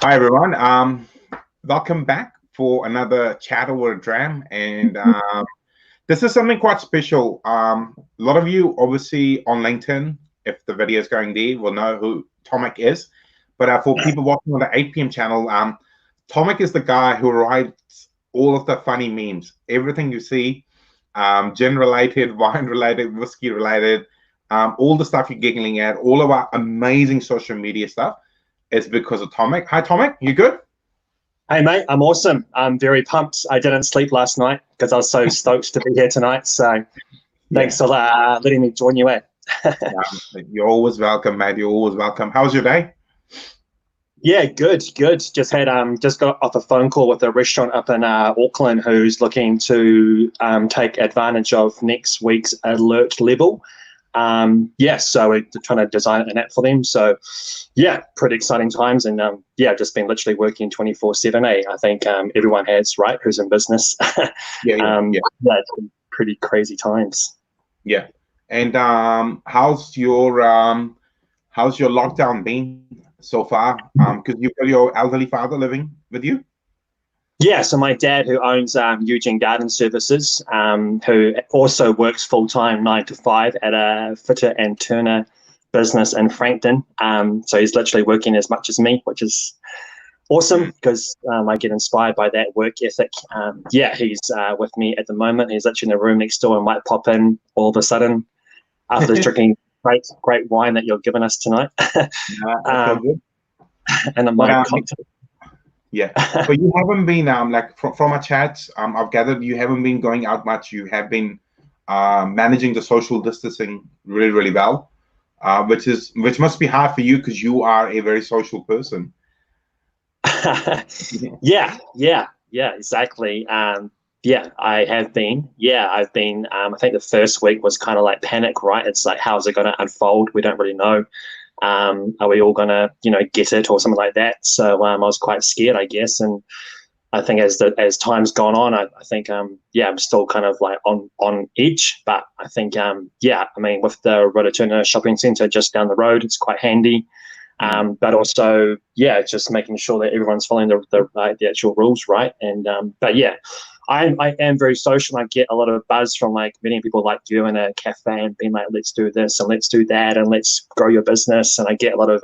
Hi everyone. Welcome back for another chat over Dram, and this is something quite special. A lot of you, obviously, on LinkedIn, if the video is going there, will know who Tomek is. But for people watching on the 8 p.m. channel, Tomek is the guy who writes all of the funny memes. Everything you see, gin-related, wine-related, whiskey-related, all the stuff you're giggling at, all of our amazing social media stuff. It's because of Tomek. Hi, Tomek. You good? Hey, mate. I'm awesome. I'm very pumped. I didn't sleep last night because I was so stoked to be here tonight. So thanks for letting me join you in. You're always welcome, mate. You're always welcome. How's your day? Yeah, good. Just got off a phone call with a restaurant up in Auckland who's looking to take advantage of next week's alert level. So we're trying to design an app for them. So yeah, pretty exciting times. And just been literally working 24/7. I think everyone has, right, who's in business. It's been pretty crazy times. Yeah. And how's your lockdown been so far? Because you've got your elderly father living with you. Yeah, so my dad, who owns Eugene Garden Services, who also works full-time 9 to 5 at a fitter and turner business in Frankton. So he's literally working as much as me, which is awesome because I get inspired by that work ethic. He's with me at the moment. He's literally in the room next door and might pop in all of a sudden after drinking great wine that you're giving us tonight. And my cocktail. Yeah, but you haven't been from our chats. I've gathered you haven't been going out much. You have been managing the social distancing really, really well, which must be hard for you because you are a very social person. Yeah, exactly. I have been. Yeah, I've been. I think the first week was kind of like panic, right? It's like, how's it going to unfold? We don't really know. Are we all gonna, get it or something like that? So I was quite scared, I guess. And I think as time's gone on, I think I'm still kind of like on edge. But I think with the Rotorua shopping centre just down the road, it's quite handy. But also, just making sure that everyone's following the actual rules, right? And I am very social. I get a lot of buzz from like many people like you in a cafe and being like, let's do this and let's do that and let's grow your business. And I get a lot of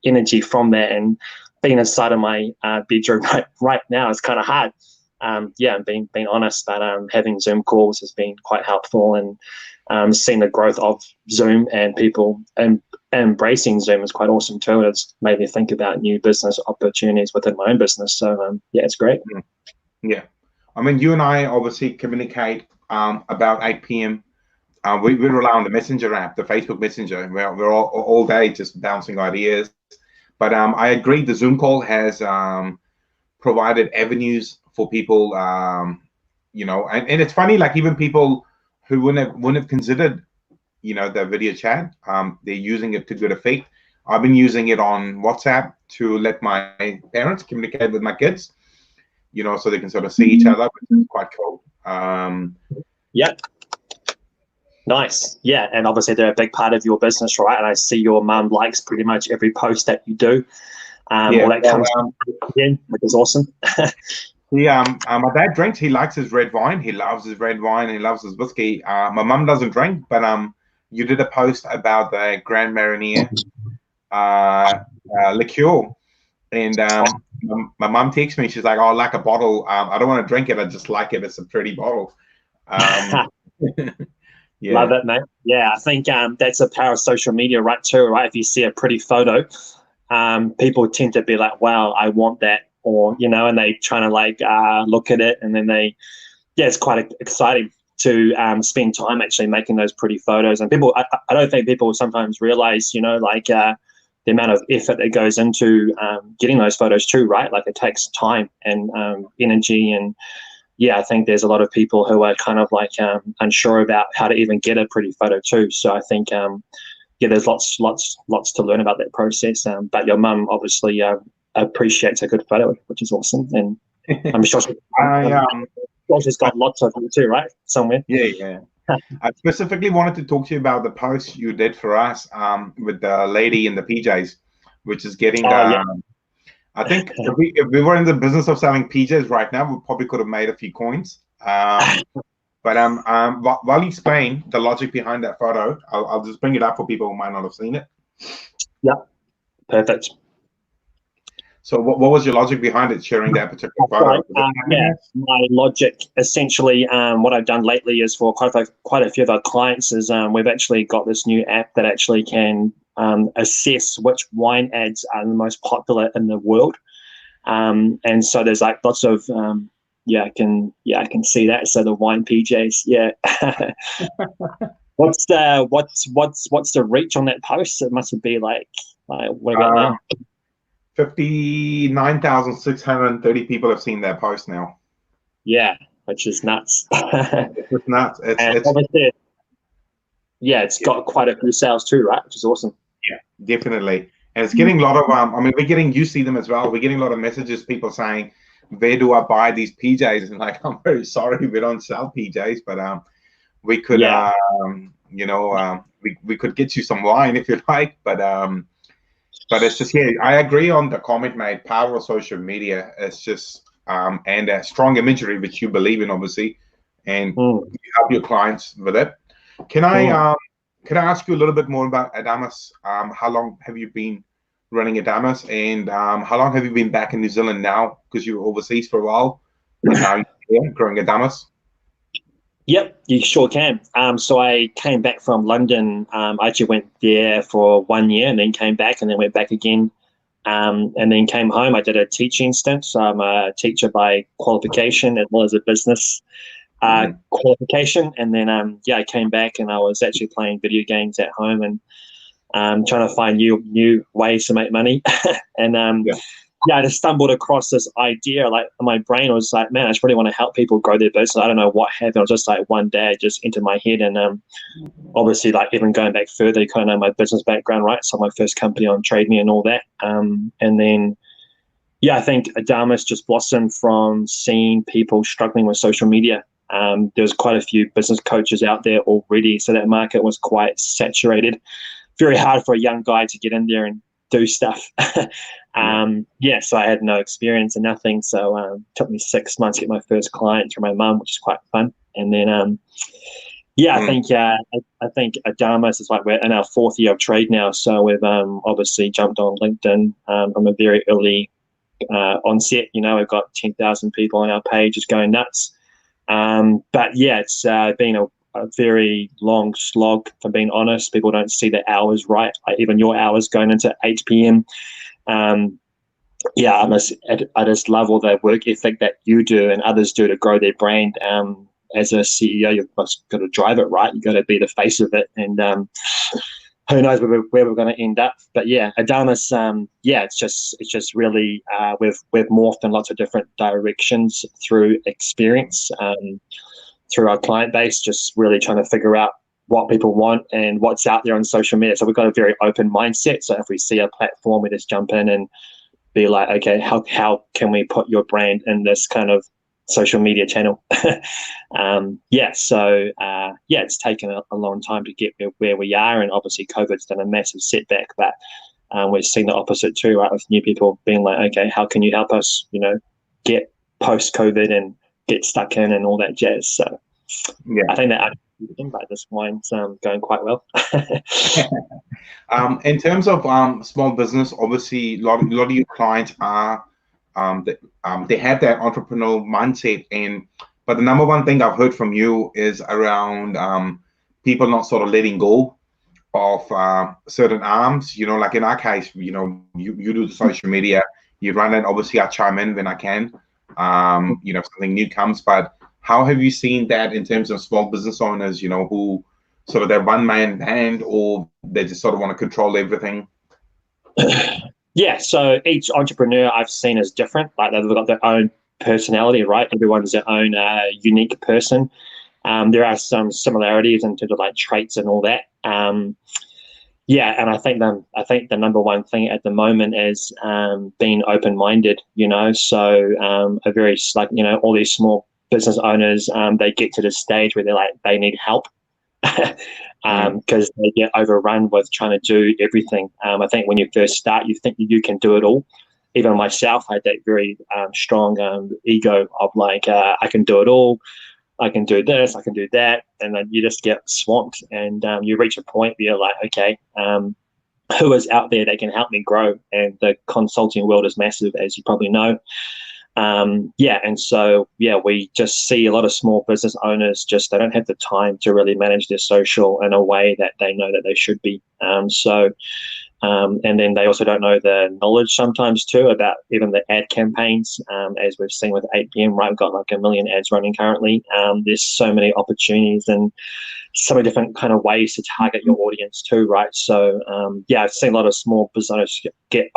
energy from that. And being inside of my bedroom right now is kind of hard. Being honest, but having Zoom calls has been quite helpful, and seeing the growth of Zoom and people and embracing Zoom is quite awesome too. It's made me think about new business opportunities within my own business. So it's great. Yeah. I mean, you and I obviously communicate about 8 p.m. We rely on the Messenger app, the Facebook Messenger. We're all day just bouncing ideas. But I agree, the Zoom call has provided avenues for people, and it's funny, like even people who wouldn't have considered, the video chat, they're using it to good effect. I've been using it on WhatsApp to let my parents communicate with my kids. So they can sort of see each other, which is quite cool. Nice. Yeah, and obviously they're a big part of your business, right? And I see your mum likes pretty much every post that you do. All that comes in, which is awesome. My dad drinks. He likes his red wine. He loves his red wine. He loves his whiskey. My mum doesn't drink, but you did a post about the Grand Marnier liqueur. And my mom texts me. She's like, "Oh, I like a bottle. I don't want to drink it. I just like it. It's a pretty bottle." Love it, mate. Yeah, I think that's the power of social media, right? Too, right? If you see a pretty photo, people tend to be like, "Wow, I want that," or and they trying to look at it, and then it's quite exciting to spend time actually making those pretty photos. And people, I don't think people sometimes realize, the amount of effort that goes into getting those photos too, right? Like it takes time and energy. And I think there's a lot of people who are kind of unsure about how to even get a pretty photo too. So I think, there's lots to learn about that process. But your mum obviously appreciates a good photo, which is awesome. And I'm sure she's got lots of them too, right? Somewhere. Yeah. I specifically wanted to talk to you about the post you did for us with the lady in the PJs. which is getting. Oh, yeah. I think if we were in the business of selling PJs right now, we probably could have made a few coins. But while you explain the logic behind that photo, I'll just bring it up for people who might not have seen it. Yeah, perfect. So what was your logic behind it, sharing that particular photo? Yeah, my logic, essentially, what I've done lately is for quite a few of our clients is we've actually got this new app that actually can assess which wine ads are the most popular in the world. And so there's like lots of, I can see that. So the wine PJs, yeah. What's the reach on that post? It must be like what about now? 59,630 people have seen that post now. Yeah, which is nuts. It's nuts. It's obviously, it's got quite a few sales too, right? Which is awesome. Yeah, definitely. And it's getting a lot of, you see them as well. We're getting a lot of messages, people saying, where do I buy these PJs? And like, I'm very sorry, we don't sell PJs, but we could, we could get you some wine if you like, but it's just, I agree on the comment made. Power of social media. It's just and strong imagery, which you believe in, obviously, and you help your clients with it. Can I ask you a little bit more about Adamas? How long have you been running Adamas, and how long have you been back in New Zealand now? Because you were overseas for a while, and now you're here growing Adamas. Yep, you sure can. So I came back from London. I actually went there for 1 year and then came back and then went back again. And then came home. I did a teaching stint. So I'm a teacher by qualification as well as a business qualification. And then, I came back and I was actually playing video games at home and trying to find new ways to make money. And I just stumbled across this idea. Like my brain was like, man, I just really want to help people grow their business. I don't know what happened. It was just like one day it just entered my head. And obviously, like even going back further, you kind of know my business background, right? So my first company on Trade Me and all that. And then, I think Adamas just blossomed from seeing people struggling with social media. There's quite a few business coaches out there already. So that market was quite saturated. Very hard for a young guy to get in there and do stuff. So I had no experience and nothing. So it took me 6 months to get my first client through my mum, which is quite fun. And then, I think Adamas is like we're in our 4th year of trade now. So we've obviously jumped on LinkedIn from a very early onset. We've got 10,000 people on our page, just going nuts. It's been a very long slog, for being honest. People don't see the hours right, like even your hours going into 8 p.m. I just love all the work ethic that you do and others do to grow their brand. As a CEO, you've got to drive it, right? You've got to be the face of it, and who knows where we're going to end up. But Adamas, it's just really we've morphed in lots of different directions through experience. Through our client base, just really trying to figure out what people want and what's out there on social media. So we've got a very open mindset. So if we see a platform, we just jump in and be like, okay, how can we put your brand in this kind of social media channel? It's taken a long time to get where we are. And obviously COVID's done a massive setback, but we've seen the opposite too, right? With new people being like, okay, how can you help us, get post-COVID and get stuck in and all that jazz. So I think that but this wine's going quite well. In terms of small business, obviously a lot of your clients are they have that entrepreneurial mindset, but the number one thing I've heard from you is around people not sort of letting go of certain arms. Like in our case, you do the social media, you run it. Obviously I chime in when I can. If something new comes, but how have you seen that in terms of small business owners, who sort of that one-man band, or they just sort of want to control everything? So each entrepreneur I've seen is different. Like they've got their own personality, right? Everyone's their own unique person. There are some similarities in terms of like traits and all that. And I think the number one thing at the moment is being open-minded, so a very all these small business owners, they get to the stage where they're like, they need help. because they get overrun with trying to do everything. I think when you first start, you think you can do it all. Even myself, I had that very strong ego of like, I can do it all. I can do this, I can do that. And then you just get swamped, and you reach a point where you're like, okay, who is out there that can help me grow? And the consulting world is massive, as you probably know. And so we just see a lot of small business owners they don't have the time to really manage their social in a way that they know that they should be. And then they also don't know the knowledge sometimes too about even the ad campaigns, as we've seen with 8PM, right? We've got like 1 million ads running currently. There's so many opportunities and so many different kind of ways to target your audience too, right? So I've seen a lot of small business owners get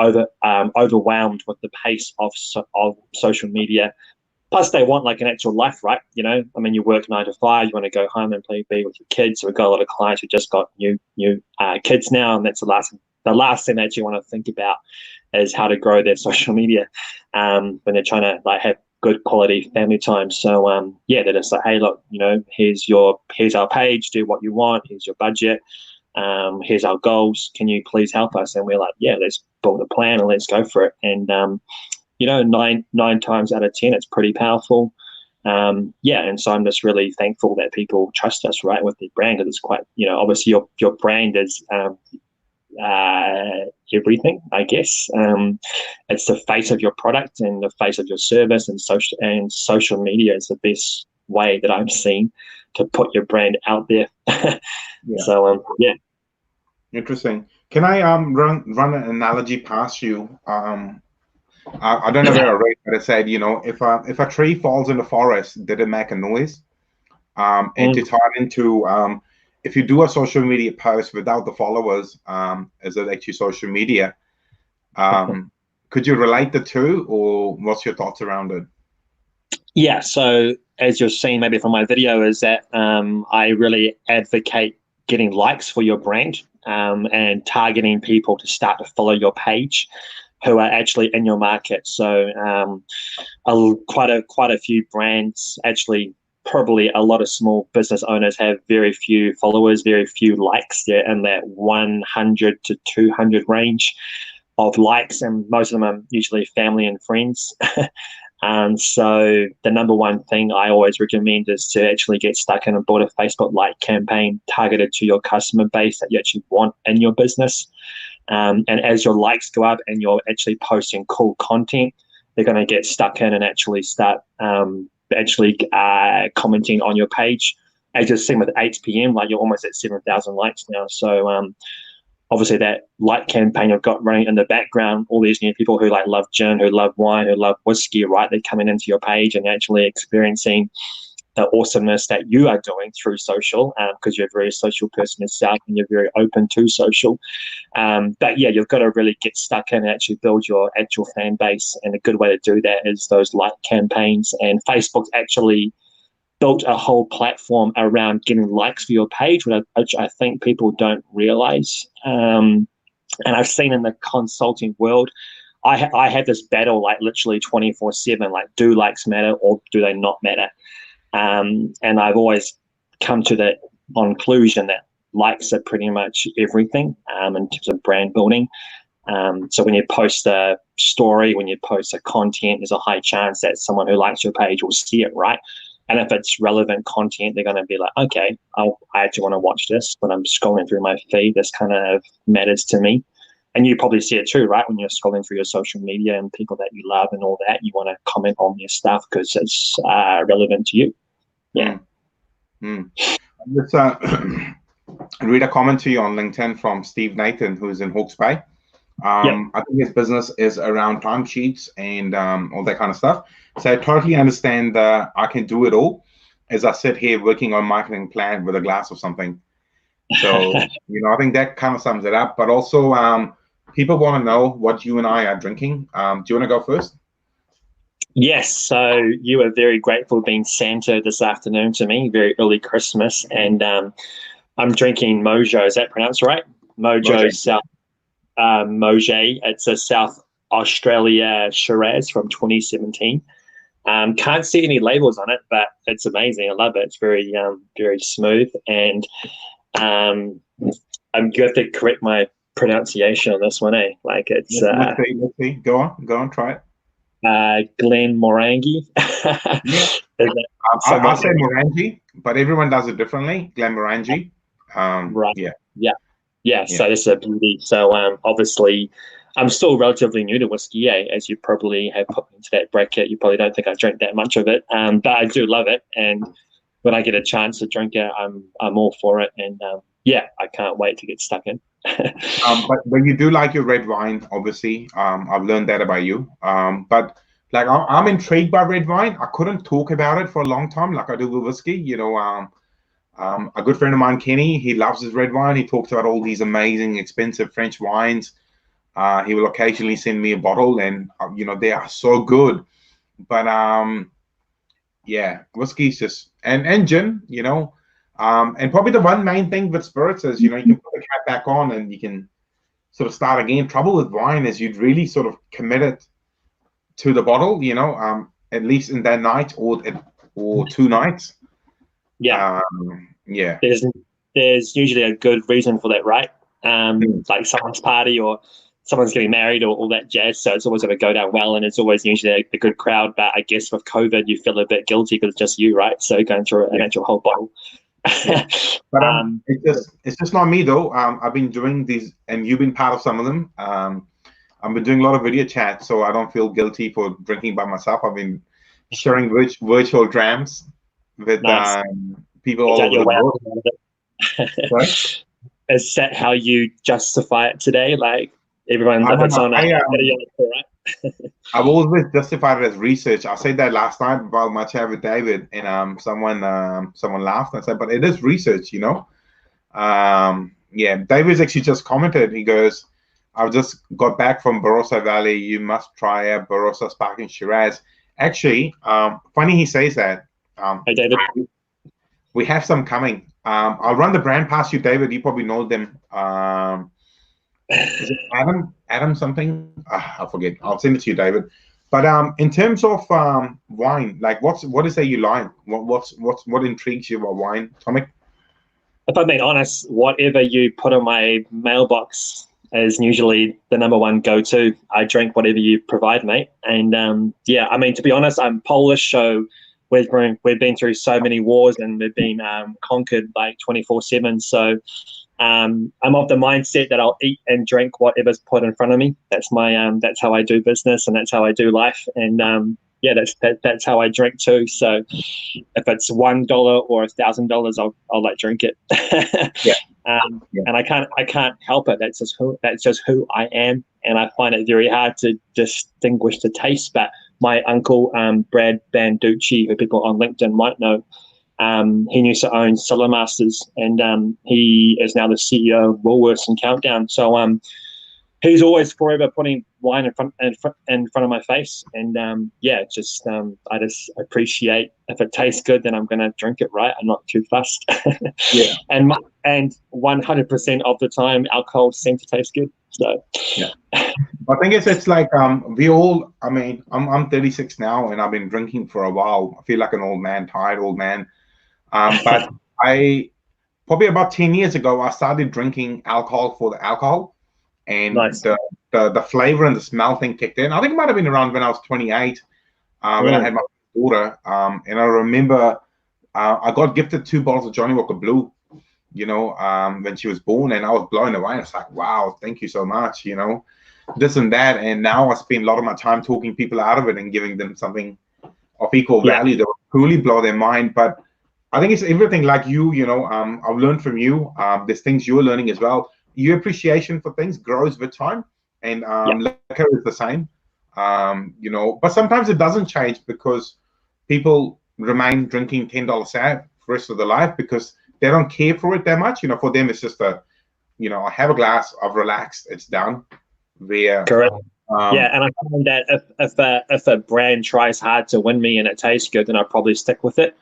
overwhelmed with the pace of social media. Plus, they want like an actual life, right? You know, I mean, you work 9 to 5, you want to go home and be with your kids. So we've got a lot of clients who just got new kids now, and that's the last thing that you want to think about is how to grow their social media when they're trying to like have good quality family time. So they're just like, hey, look, you know, here's our page, do what you want, here's your budget, here's our goals, can you please help us? And we're like, yeah, let's build a plan and let's go for it. And nine times out of 10, it's pretty powerful. And so I'm just really thankful that people trust us, right, with the brand. It's quite, obviously your brand is everything, I guess. It's the face of your product and the face of your service, and social media is the best way that I've seen to put your brand out there. So Interesting. Can I run an analogy past you? I don't know where I read, but it said, if a tree falls in the forest, did it make a noise? And to tie into if you do a social media post without the followers, is it actually social media? Could you relate the two, or what's your thoughts around it? Yeah, so as you're seeing maybe from my video is that I really advocate getting likes for your brand and targeting people to start to follow your page who are actually in your market. So quite a few brands, actually probably a lot of small business owners have very few followers, very few likes. They're in that 100 to 200 range of likes, and most of them are usually family and friends. So the number one thing I always recommend is to actually get stuck in and build a Facebook like campaign targeted to your customer base that you actually want in your business. And as your likes go up and you're actually posting cool content, they're going to get stuck in and actually start commenting on your page. As you've seen with 8PM, like you're almost at 7,000 likes now. So obviously that like campaign you've got running in the background, all these new people who like love gin, who love wine, who love whiskey, right? They're coming into your page and actually experiencing the awesomeness that you are doing through social, because you're a very social person yourself and you're very open to social. But you've got to really get stuck in and actually build your actual fan base. And a good way to do that is those like campaigns. And Facebook's actually built a whole platform around getting likes for your page, which I think people don't realize. And I've seen in the consulting world, I have this battle like literally 24/7, like do likes matter or do they not matter? And I've always come to the conclusion that likes are pretty much everything in terms of brand building. So when you post a story, when you post a content, there's a high chance that someone who likes your page will see it, right? And if it's relevant content, they're going to be like, okay, I actually want to watch this when I'm scrolling through my feed. This kind of matters to me. And you probably see it too, right? When you're scrolling through your social media and people that you love and all that, you want to comment on their stuff because it's relevant to you. Yeah. Let's read a comment to you on LinkedIn from Steve Nathan, who's in Hawke's Bay. I think his business is around timesheets and all that kind of stuff. So I totally understand that I can do it all as I sit here working on marketing plan with a glass of something. So, I think that kind of sums it up. But also, people want to know what you and I are drinking. Do you want to go first? Yes. So you were very grateful being Santa this afternoon to me, very early Christmas. And I'm drinking Mojo. Is that pronounced right? Mojo South Moje. It's a South Australia Shiraz from 2017. Can't see any labels on it, but it's amazing. I love it. It's very, very smooth. And I'm going to correct my pronunciation on this one, eh? Like it's Let's see. Go on, try it. Glenmorangie. Yeah. I say Morangi, but everyone does it differently. Glenmorangie. Right. Yeah. So this is a beauty. So obviously, I'm still relatively new to whiskey, as you probably have put into that bracket. You probably don't think I drink that much of it, but I do love it. And when I get a chance to drink it, I'm all for it. And I can't wait to get stuck in. But you do like your red wine, obviously. I've learned that about you. But like I'm intrigued by red wine. I couldn't talk about it for a long time, like I do with whiskey. You know, a good friend of mine, Kenny, he loves his red wine. He talks about all these amazing, expensive French wines. He will occasionally send me a bottle, and you know they are so good. But whiskey's just and gin, you know. And probably the one main thing with spirits is, you know, you can put the cap back on and you can sort of start again. Trouble with wine is you'd really sort of commit it to the bottle, you know, at least in that night or 2 nights. Yeah. There's usually a good reason for that, right? Like someone's party or someone's getting married or all that jazz. So it's always going to go down well, and it's always usually a good crowd. But I guess with COVID, you feel a bit guilty because it's just you, right? So going through an actual whole bottle. Yeah. But it's just not me though. I've been doing these, and you've been part of some of them. I've been doing a lot of video chat, so I don't feel guilty for drinking by myself. I've been sharing virtual drams with people all over the world. Is that how you justify it today? Like everyone, if it's on video, right? I've always justified it as research. I said that last night about my chat with David, and someone laughed and said, "But it is research, you know." David's actually just commented. He goes, "I just got back from Barossa Valley. You must try a Barossa Sparkling Shiraz." Actually, funny he says that. Hey, David. We have some coming. I'll run the brand past you, David. You probably know them. Is it Adam something? I forget. I'll send it to you, David. But in terms of wine, like what is that you like? What intrigues you about wine, Tomek? If I'm being honest, whatever you put in my mailbox is usually the number one go-to. I drink whatever you provide, mate. And I mean, to be honest, I'm Polish, so we've been through so many wars and we've been conquered like 24/7. So I'm of the mindset that I'll eat and drink whatever's put in front of me. That's my that's how I do business and that's how I do life. And that's how I drink too. So if it's $1 or $1,000, I'll like drink it. And I can't help it. That's just who I am. And I find it very hard to distinguish the taste. But my uncle, Brad Banducci, who people on LinkedIn might know, he used to own Cellar Masters, and he is now the CEO of Woolworths and Countdown. So he's always forever putting wine in front of my face, and I just appreciate if it tastes good, then I'm going to drink it, right? I'm not too fussed. And 100% of the time, alcohol seems to taste good. So I think it's like we all. I mean, I'm 36 now, and I've been drinking for a while. I feel like an old man, tired old man. But I probably about 10 years ago, I started drinking alcohol for the alcohol, and the flavor and the smell thing kicked in. I think it might have been around when I was 28, when I had my daughter. And I remember I got gifted 2 bottles of Johnny Walker Blue, you know, when she was born, and I was blown away. I was like, wow, thank you so much, you know, this and that. And now I spend a lot of my time talking people out of it and giving them something of equal value that will truly blow their mind. But I think it's everything like you know, I've learned from you. There's things you're learning as well. Your appreciation for things grows with time, and liquor is the same, you know, but sometimes it doesn't change because people remain drinking $10 SAV for the rest of their life because they don't care for it that much. You know, for them, it's just I have a glass, I've relaxed, it's done. Correct. And I find that if a brand tries hard to win me and it tastes good, then I'll probably stick with it.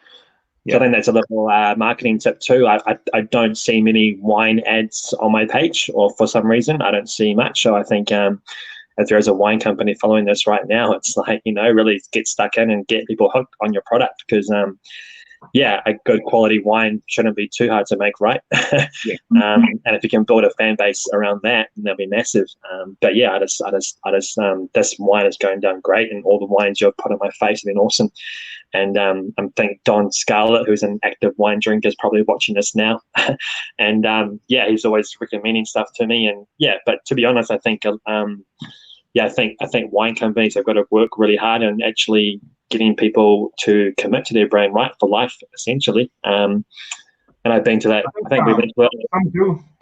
So I think that's a little marketing tip too. I don't see many wine ads on my page, or for some reason I don't see much. So I think if there's a wine company following this right now, it's like, you know, really get stuck in and get people hooked on your product, because yeah, a good quality wine shouldn't be too hard to make, right? Yeah. And if you can build a fan base around that, then that'll be massive. But yeah, this wine is going down great, and all the wines you've put on my face have been awesome. And I think Don Scarlett, who's an active wine drinker, is probably watching this now. And yeah, he's always recommending stuff to me. And yeah, but to be honest, I think I think wine companies have got to work really hard and actually getting people to commit to their brand, right, for life, essentially. And I've been to that. I think we went to it.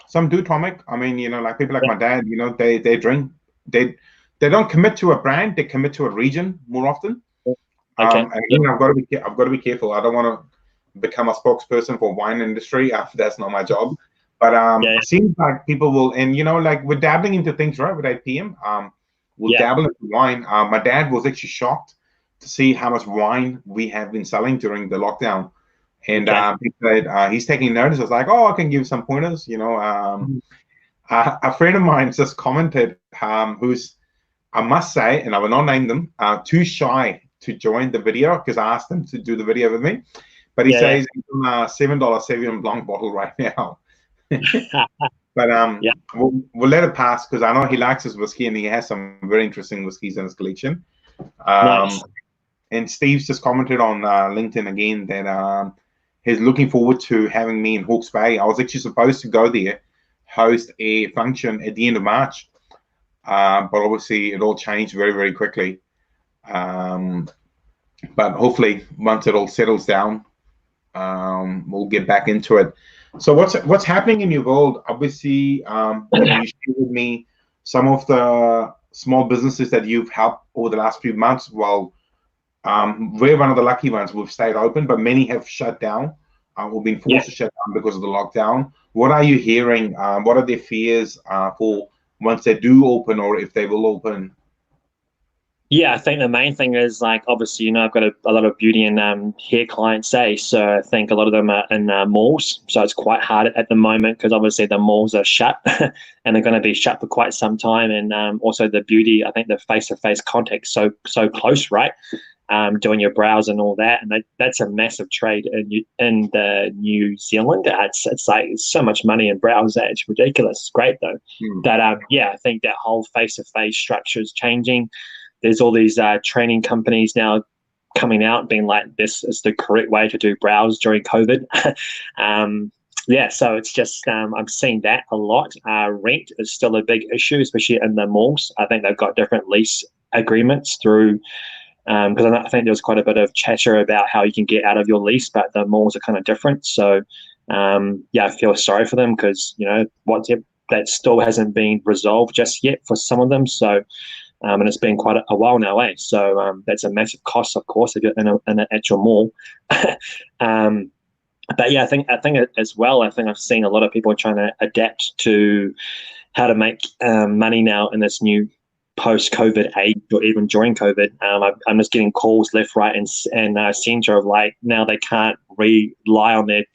Some do, Tomek. I mean, like people like my dad, they drink, they don't commit to a brand, they commit to a region more often. Okay. And I've got to be careful. I don't want to become a spokesperson for wine industry. That's not my job. But it seems like people will, and like we're dabbling into things, right, with APM. We'll dabble into wine. My dad was actually shocked to see how much wine we have been selling during the lockdown. And he said he's taking notice. I was like, oh, I can give some pointers. A friend of mine just commented, who's, I must say, and I will not name them, too shy to join the video because I asked him to do the video with me. But he says he's on a $7 Sauvignon Blanc bottle right now. But we'll let it pass because I know he likes his whiskey and he has some very interesting whiskeys in his collection. Nice. And Steve's just commented on LinkedIn again that he's looking forward to having me in Hawke's Bay. I was actually supposed to go there, host a function at the end of March, but obviously it all changed very, very quickly. But hopefully once it all settles down, we'll get back into it. So what's happening in your world? Obviously, you shared with me some of the small businesses that you've helped over the last few months. Well, we're one of the lucky ones. We've stayed open, but many have shut down. We've been forced to shut down because of the lockdown. What are you hearing? What are their fears for once they do open, or if they will open? Yeah, I think the main thing is, like, obviously, I've got a lot of beauty and hair clients, so I think a lot of them are in malls. So it's quite hard at the moment because obviously the malls are shut and they're going to be shut for quite some time. And also the beauty, I think the face-to-face contact so close, right? Doing your brows and all that, and that's a massive trade in the New Zealand. It's like so much money in brows that it's ridiculous. It's great though. But I think that whole face-to-face structure is changing. There's all these training companies now coming out being like, this is the correct way to do brows during COVID. So it's just, I'm seeing that a lot. Rent is still a big issue, especially in the malls. I think they've got different lease agreements through, because I think there was quite a bit of chatter about how you can get out of your lease, but the malls are kind of different. So I feel sorry for them because, that still hasn't been resolved just yet for some of them. So, and it's been quite a while now, eh? So that's a massive cost, of course, if you're in an actual mall. But yeah, I think as well, I think I've seen a lot of people trying to adapt to how to make money now in this new post-COVID age, or even during COVID. I'm just getting calls left, right, and center of like, now they can't rely on their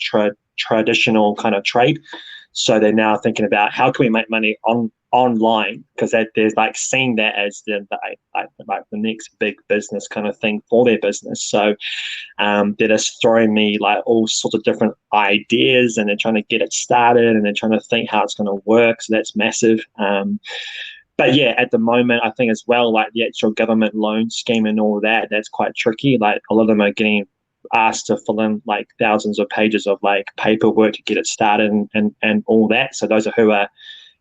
traditional kind of trade. So they're now thinking about how can we make money online, because there's like seeing that as the next big business kind of thing for their business. So they're just throwing me like all sorts of different ideas, and they're trying to get it started, and they're trying to think how it's going to work. So that's massive. But yeah, at the moment, I think as well, like the actual government loan scheme and all that, that's quite tricky. Like a lot of them are getting asked to fill in like thousands of pages of like paperwork to get it started and all that. So those who are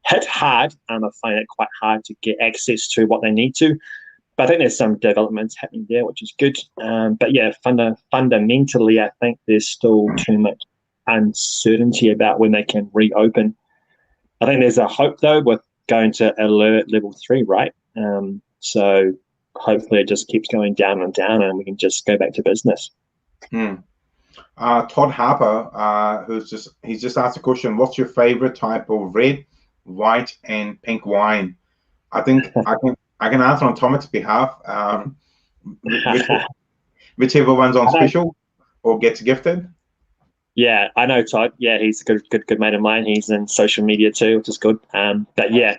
hit hard, I find it quite hard to get access to what they need to. But I think there's some developments happening there, which is good. But yeah, fundamentally, I think there's still too much uncertainty about when they can reopen. I think there's a hope though with going to alert level 3, right? So hopefully it just keeps going down and down, and we can just go back to business. Todd Harper, he's just asked a question: what's your favorite type of red, white, and pink wine? I think I can answer on Tomek's behalf. Whichever one's on special or gets gifted. Yeah, I know Todd. Yeah, he's a good mate of mine. He's in social media too, which is good. But yeah,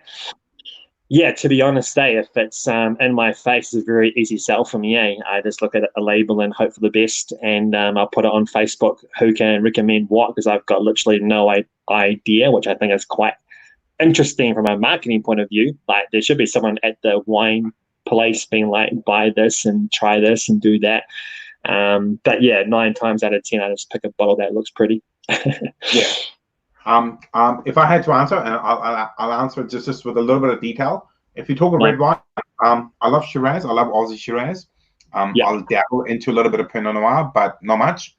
Yeah, to be honest, if it's in my face, it's a very easy sell for me. I just look at a label and hope for the best, and I'll put it on Facebook. Who can recommend what? Because I've got literally no idea, which I think is quite interesting from a marketing point of view. Like there should be someone at the wine place being like, buy this and try this and do that. But yeah, 9 times out of 10, I just pick a bottle that looks pretty. Yeah. If I had to answer, and I'll answer it just with a little bit of detail. If you talk of red wine, I love Shiraz. I love Aussie Shiraz. I'll dabble into a little bit of Pinot Noir, but not much.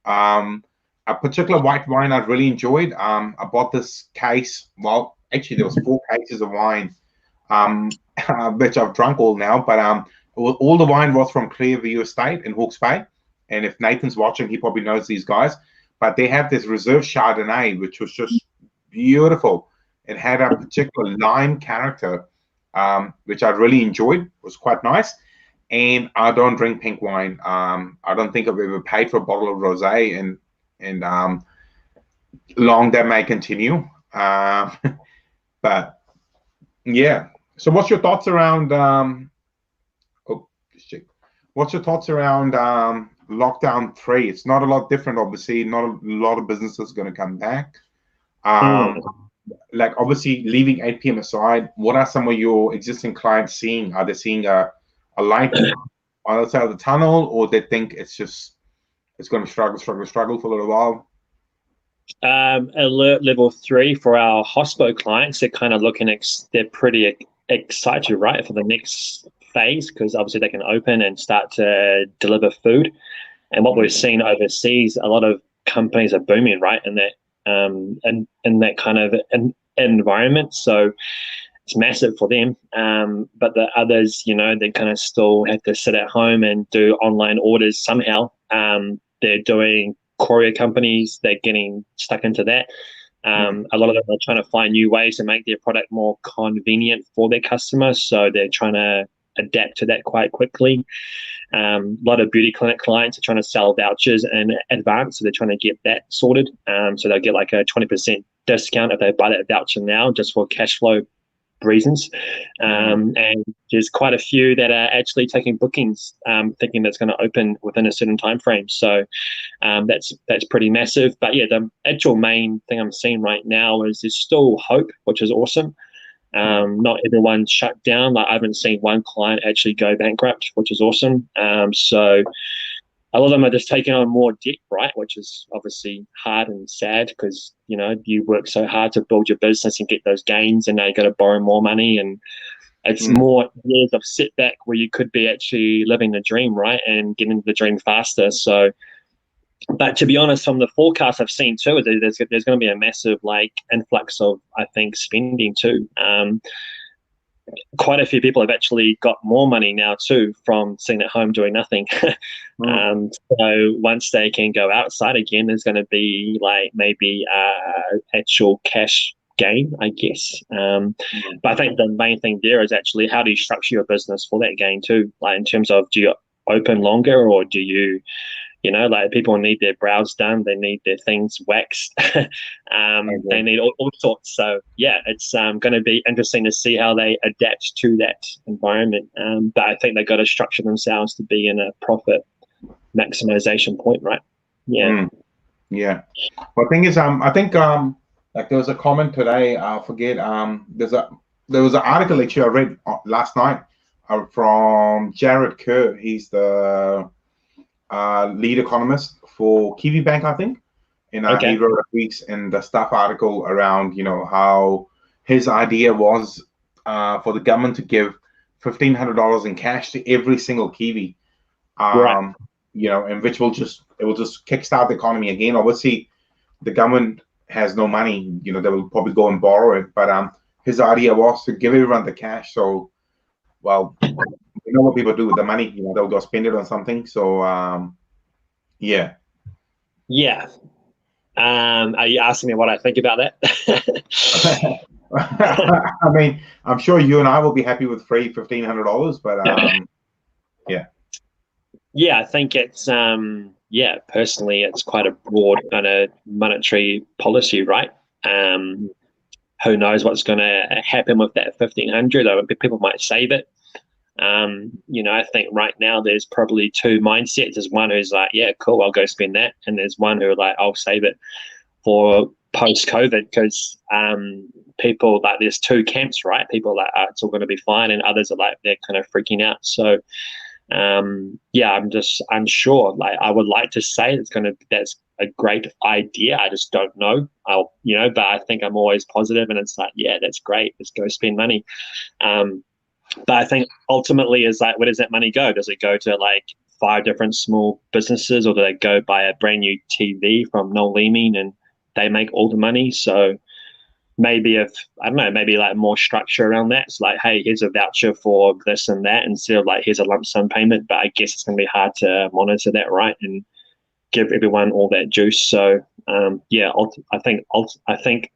A particular white wine I really enjoyed. I bought this case. Well, actually, there was 4 cases of wine, which I've drunk all now. But all the wine was from Clearview Estate in Hawke's Bay. And if Nathan's watching, he probably knows these guys. But they have this reserve Chardonnay, which was just beautiful. It had a particular lime character, which I really enjoyed. It was quite nice. And I don't drink pink wine. I don't think I've ever paid for a bottle of rosé, and long that may continue. But yeah. So, what's your thoughts around? What's your thoughts around lockdown 3? It's not a lot different, obviously. Not a lot of businesses going to come back. Like obviously, leaving 8 p.m. aside, what are some of your existing clients seeing? Are they seeing a light on the side of the tunnel, or they think it's going to struggle for a little while? Alert level 3 for our hospo clients. They're kind of looking. They're pretty excited, right, for the next phase, because obviously they can open and start to deliver food. And what we've seen overseas, a lot of companies are booming, right, in that kind of environment. So it's massive for them. But the others, they kind of still have to sit at home and do online orders somehow. They're doing courier companies. They're getting stuck into that. A lot of them are trying to find new ways to make their product more convenient for their customers. So they're trying to adapt to that quite quickly. A lot of beauty clinic clients are trying to sell vouchers in advance, so they're trying to get that sorted. So they'll get like a 20% discount if they buy that voucher now, just for cash flow reasons. And there's quite a few that are actually taking bookings, thinking that's going to open within a certain time frame. So that's pretty massive. But yeah, the actual main thing I'm seeing right now is there's still hope, which is awesome. Not everyone's shut down. Like I haven't seen one client actually go bankrupt, which is awesome. So a lot of them are just taking on more debt, right? Which is obviously hard and sad, because you work so hard to build your business and get those gains, and now you got to borrow more money, and it's more years of setback where you could be actually living the dream, right, and getting the dream faster. So, but to be honest, from the forecast I've seen too, there's going to be a massive influx of, I think, spending too. Quite a few people have actually got more money now too from sitting at home doing nothing. So once they can go outside again, there's going to be maybe actual cash gain, I guess. But I think the main thing there is actually, how do you structure your business for that gain too? Like in terms of, do you open longer, or do you people need their brows done, they need their things waxed, they need all sorts. So yeah, it's going to be interesting to see how they adapt to that environment. But I think they've got to structure themselves to be in a profit maximization point, right? Yeah. Yeah. Well, the thing is, I think there was a comment today. I forget. There was an article actually I read last night from Jared Kerr. He's the lead economist for Kiwi Bank, I think. And he wrote a piece in the Stuff article around, how his idea was for the government to give $1,500 in cash to every single Kiwi, right. And which will just kickstart the economy again. Obviously, the government has no money. They will probably go and borrow it. But his idea was to give everyone the cash. So, well, you know what people do with the money, they'll go spend it on something. So, yeah. Yeah. Are you asking me what I think about that? I mean, I'm sure you and I will be happy with free $1,500, but yeah. Yeah, I think it's personally, it's quite a broad kind of monetary policy, right? who knows what's going to happen with that 1,500? Or people might save it. I think right now there's probably two mindsets. There's one who's like, yeah, cool, I'll go spend that, and there's one who are like, I'll save it for post-COVID, because people, like, there's two camps, right? People are like, it's all going to be fine, and others are like, they're kind of freaking out. So I'm just unsure. Like, I would like to say that's a great idea. I just don't know. But I think I'm always positive, and it's like, yeah, that's great. Let's go spend money. But I think ultimately is like, where does that money go? Does it go to like 5 different small businesses, or do they go buy a brand new TV from Noel Leeming and they make all the money? So maybe maybe like more structure around that. It's like, hey, here's a voucher for this and that, instead of like, here's a lump sum payment. But I guess it's going to be hard to monitor that, right? And give everyone all that juice. So I think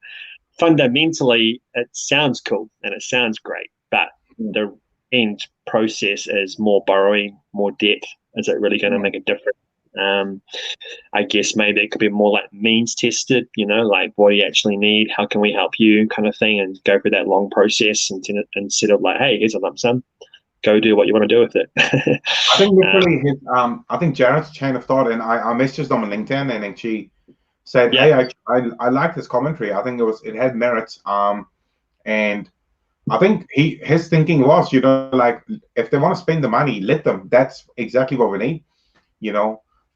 fundamentally it sounds cool and it sounds great, but the end process is more borrowing, more debt. Is it really going to make a difference? I guess maybe it could be more like means tested, like, what do you actually need? How can we help you, kind of thing, and go through that long process instead of like, hey, here's a lump sum, go do what you want to do with it. I think literally I think Jared's chain of thought, and I messaged them on LinkedIn, and then she said, hey, I like this commentary. I think it had merits. And I think his thinking was, like, if they want to spend the money, let them. That's exactly what we need.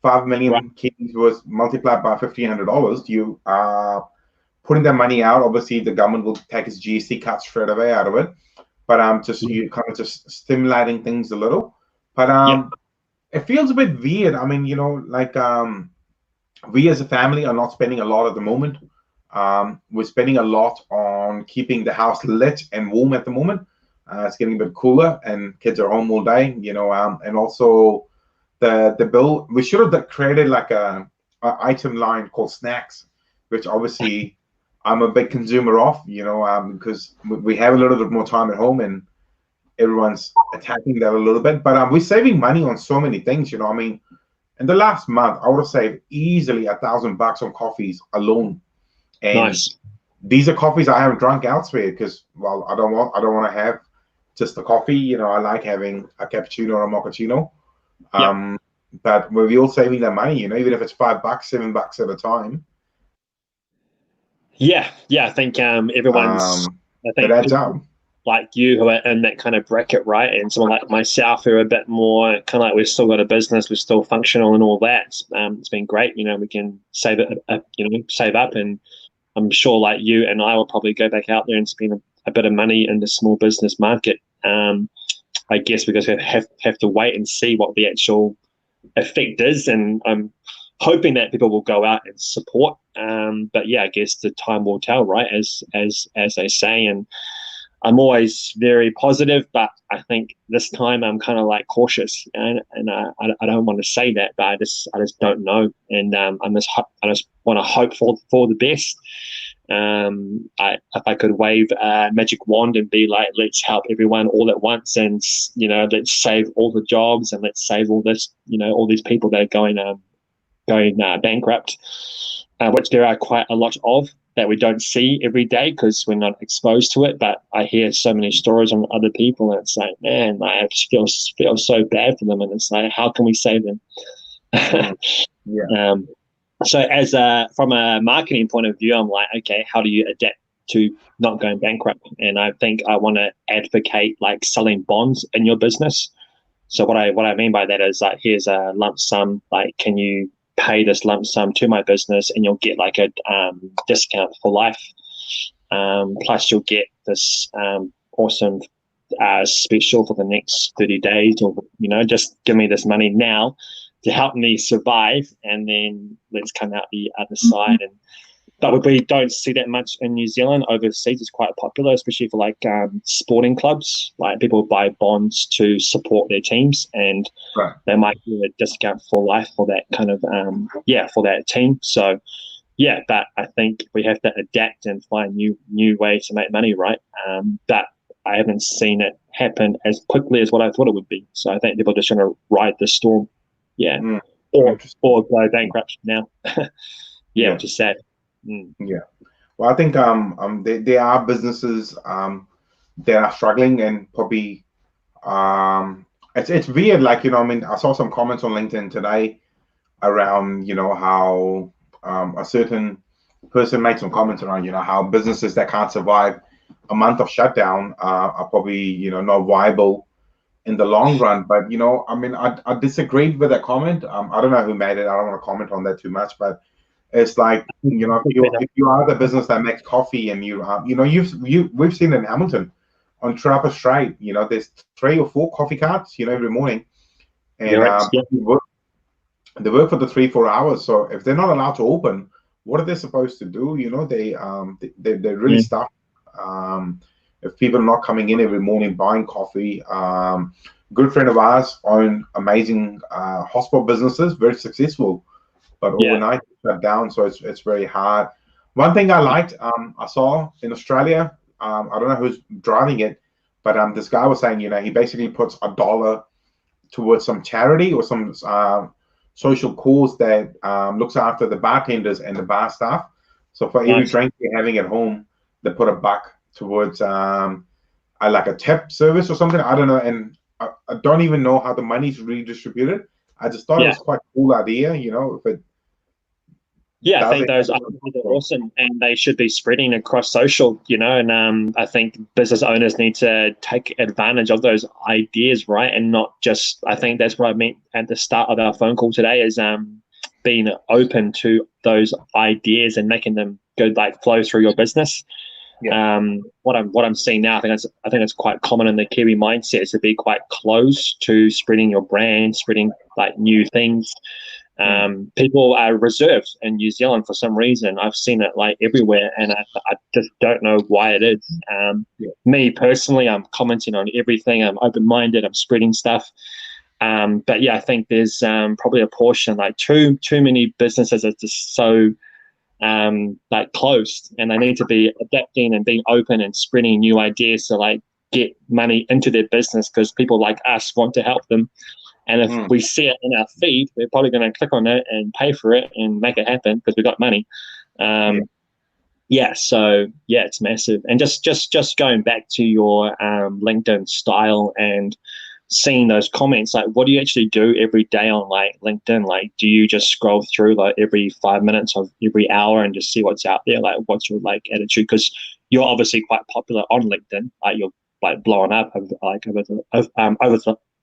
5 million keys was multiplied by $1,500. You are putting that money out. Obviously, the government will take its GST cut straight away out of it. But you kind of just stimulating things a little. But it feels a bit weird. I mean, like, we as a family are not spending a lot at the moment. We're spending a lot on keeping the house lit and warm at the moment. It's getting a bit cooler, and kids are home all day. And also the bill. We should have created like a item line called snacks, which obviously I'm a big consumer of. Because we have a little bit more time at home, and everyone's attacking that a little bit. But we're saving money on so many things. I mean, in the last month, I would have saved easily $1,000 on coffees alone. And nice. These are coffees I haven't drunk elsewhere because, well, I don't want to have just the coffee. I like having a cappuccino or a mochaccino. But we're all saving that money. Even if it's $5, $7 at a time. Yeah. I think everyone's. I think it adds up. Like you, who are in that kind of bracket, right? And someone like myself, who are a bit more kind of like, we've still got a business, we're still functional and all that. It's been great. We can save save up, and I'm sure like you and I will probably go back out there and spend a bit of money in the small business market. I guess because we have to wait and see what the actual effect is, and I'm hoping that people will go out and support. But yeah, I guess the time will tell, right? As they say, and I'm always very positive, but I think this time I'm kind of like cautious, and I don't want to say that, but I just don't know, and I just want to hope for the best. If I could wave a magic wand and be like, let's help everyone all at once, and let's save all the jobs, and let's save all this, all these people that are going bankrupt, which there are quite a lot of, that we don't see every day because we're not exposed to it. But I hear so many stories from other people, and it's like, man, I just feel so bad for them, and it's like, how can we save them? So as from a marketing point of view, I'm like, okay, how do you adapt to not going bankrupt? And I think I want to advocate like selling bonds in your business. So what I mean by that is like, here's a lump sum, like, can you pay this lump sum to my business, and you'll get like a discount for life. Plus you'll get this awesome special for the next 30 days, or, just give me this money now to help me survive, and then let's come out the other side. But we don't see that much in New Zealand. Overseas it's quite popular, especially for like sporting clubs. Like, people buy bonds to support their teams, and they might get a discount for life for that kind of for that team. So but I think we have to adapt and find new ways to make money, right? But I haven't seen it happen as quickly as what I thought it would be. So I think people are just trying to ride the storm. Or go bankrupt now. Which is sad. Yeah, Well, I think there are businesses that are struggling, and probably it's weird. Like, I mean, I saw some comments on LinkedIn today around, how a certain person made some comments around, how businesses that can't survive a month of shutdown are probably, not viable in the long run. But, I mean, I disagreed with that comment. I don't know who made it. I don't want to comment on that too much, but it's like, if you are the business that makes coffee, and we've seen in Hamilton on Trapper Strait, there's 3 or 4 coffee carts, every morning, and they work for the 3-4 hours. So if they're not allowed to open, what are they supposed to do? They're really stuck. If people are not coming in every morning buying coffee, good friend of ours own amazing hospital businesses, very successful, but overnight shut down. So it's very hard. One thing I liked, I saw in Australia, I don't know who's driving it, but this guy was saying, he basically puts $1 towards some charity or some social cause that looks after the bartenders and the bar staff. So for every drink you're having at home, they put $1 towards like a tip service or something. I don't know, and I don't even know how the money's redistributed. I just thought it was quite a cool idea, if it. Yeah, I think those ideas are awesome, and they should be spreading across social, and I think business owners need to take advantage of those ideas, right? And not just, I think that's what I meant at the start of our phone call today, is being open to those ideas and making them go, like, flow through your business. Yeah. What I'm seeing now, I think it's quite common in the Kiwi mindset, is to be quite close to spreading your brand, spreading like new things. People are reserved in New Zealand for some reason. I've seen it like everywhere, and I just don't know why it is. Me personally, I'm commenting on everything. I'm open-minded. I'm spreading stuff. But yeah, I think there's probably a portion, like too many businesses are just so like closed, and they need to be adapting and being open and spreading new ideas to like get money into their business, because people like us want to help them. And if we see it in our feed, we're probably going to click on it and pay for it and make it happen because we got money. So it's massive. And just going back to your LinkedIn style and seeing those comments, like, what do you actually do every day on like LinkedIn? Like, do you just scroll through like every 5 minutes of every hour and just see what's out there? Like, what's your like attitude? Because you're obviously quite popular on LinkedIn. Like, you're like blowing up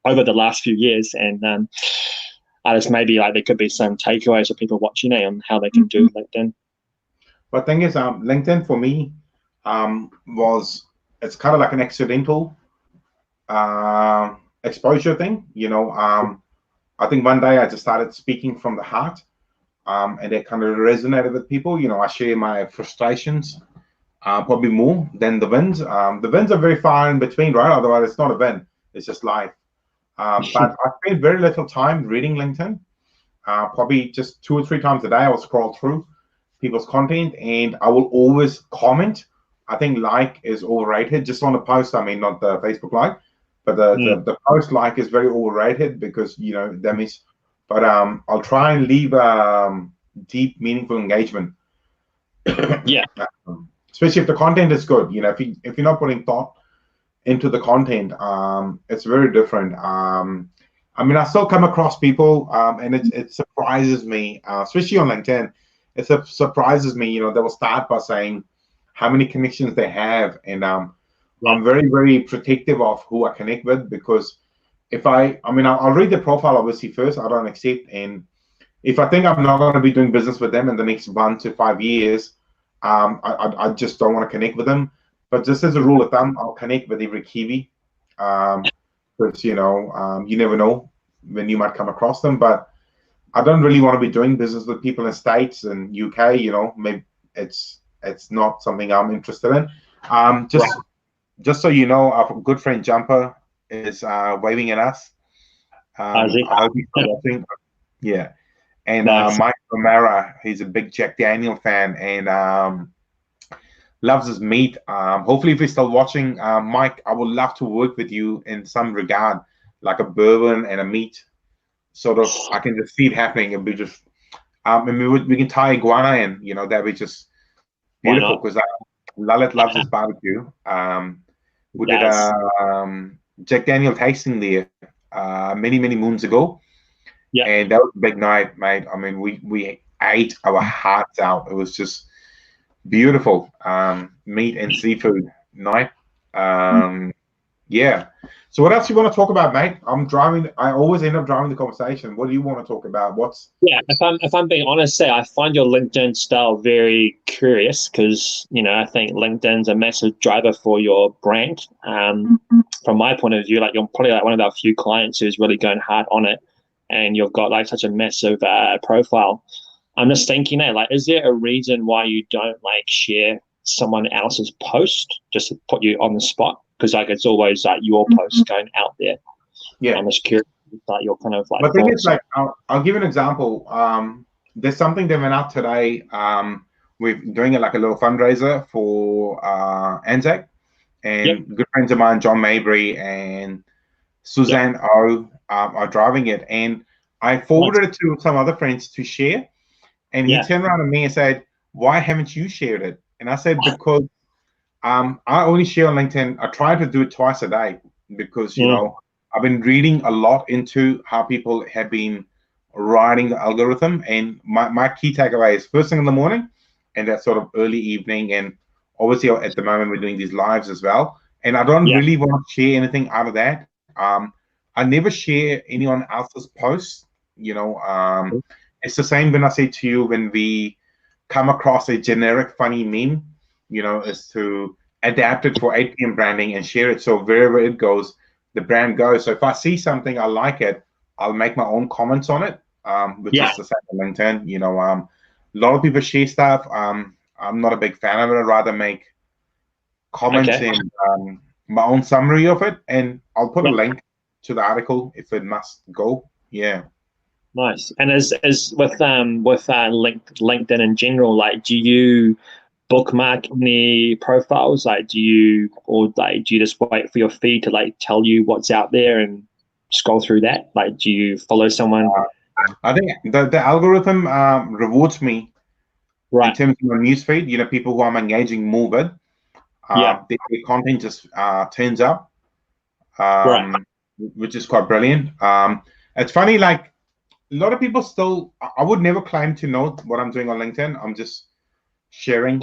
over the last few years, and I just maybe like there could be some takeaways for people watching it on how they can do LinkedIn. But thing is, LinkedIn for me it's kind of like an accidental exposure thing. I think one day I just started speaking from the heart, and it kind of resonated with people. I share my frustrations probably more than the wins. The wins are very far in between, right? Otherwise, it's not a win; it's just life. But I spend very little time reading LinkedIn. Probably just 2 or 3 times a day, I will scroll through people's content, and I will always comment. I think like is overrated. Just on the post, I mean, not the Facebook like, but the post like is very overrated, because that means. But I'll try and leave deep, meaningful engagement. Especially if the content is good. If you're not putting thought into the content, it's very different. I mean, I still come across people, and it surprises me, especially on LinkedIn. It surprises me, they will start by saying how many connections they have, and I'm very, very protective of who I connect with, because if I'll read their profile obviously first. I don't accept, and if I think I'm not going to be doing business with them in the next 1 to 5 years, I just don't want to connect with them. But just as a rule of thumb, I'll connect with every Kiwi, because you never know when you might come across them. But I don't really want to be doing business with people in States and UK. Maybe it's not something I'm interested in. Just so you know, our good friend Jumper is waving at us. I hope he's watching. Yeah, and Mike Romero, he's a big Jack Daniel fan, and loves his meat. Hopefully, if you're still watching, Mike, I would love to work with you in some regard, like a bourbon and a meat. Sort of, I can just see it happening. It'll be just, we can tie iguana in, that we just Why beautiful not? because Lalit loves his barbecue. We did Yes. a Jack Daniel tasting there many moons ago, Yeah. and that was a big night, mate. I mean, we ate our hearts out. It was just beautiful meat and seafood night. Yeah. So what else you want to talk about, mate? I'm driving. I always end up driving the conversation. What do you want to talk about? What's Yeah, if I'm being honest, say I find your LinkedIn style very curious because I think LinkedIn's a massive driver for your brand. From my point of view, like you're probably like one of our few clients who's really going hard on it, and you've got like such a massive profile. I'm just thinking, like, is there a reason why you don't like share someone else's post just to put you on the spot? Because like it's always like your post going out there. yeah. I'm just curious about your kind of like. But the thing is, like, I'll give you an example. There's something that went out today. We're doing it like a little fundraiser for Anzac, and good friends of mine, John Mabry and Suzanne O, are driving it. And I forwarded it to some other friends to share, and he turned around to me and said, "Why haven't you shared it?" And I said, "Because I only share on LinkedIn. I try to do it twice a day because I've been reading a lot into how people have been writing the algorithm, and my key takeaway is first thing in the morning and that sort of early evening, and obviously at the moment we're doing these lives as well, and I don't really want to share anything out of that. I never share anyone else's posts. It's the same when I say to you, when we come across a generic funny meme, is to adapt it for 8 p.m. branding and share it, so wherever it goes, the brand goes. So if I see something, I like it, I'll make my own comments on it, which is the same on LinkedIn. A lot of people share stuff. I'm not a big fan of it. I'd rather make comments and my own summary of it, and I'll put a link to the article if it must go. Yeah. Nice. And as with LinkedIn in general, like, do you bookmark any profiles? Like, do you just wait for your feed to like tell you what's out there and scroll through that? Like, do you follow someone? I think the algorithm rewards me in terms of my newsfeed. People who I'm engaging more with, their content just turns up, which is quite brilliant. It's funny, like a lot of people still. I would never claim to know what I'm doing on LinkedIn. I'm just sharing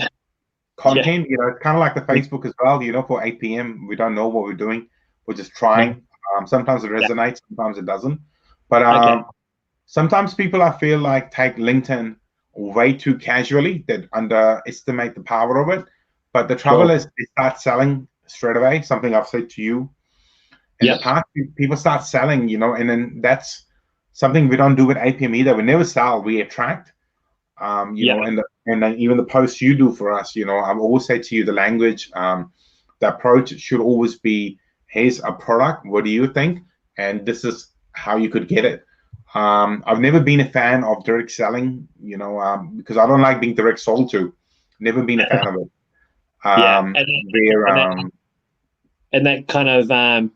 content. It's kind of like the Facebook as well. For 8 p.m. we don't know what we're doing. We're just trying. Sometimes it resonates, sometimes it doesn't. But sometimes people, I feel like, take LinkedIn way too casually. That underestimate the power of it. But the trouble is they start selling straight away. Something I've said to you in the past. People start selling, and then that's something we don't do with 8 p.m. either. We never sell, we attract. And even the posts you do for us, I've always said to you, the language, the approach should always be, here's a product, what do you think? And this is how you could get it. I've never been a fan of direct selling, because I don't like being direct sold to. Never been a fan of it. And that kind of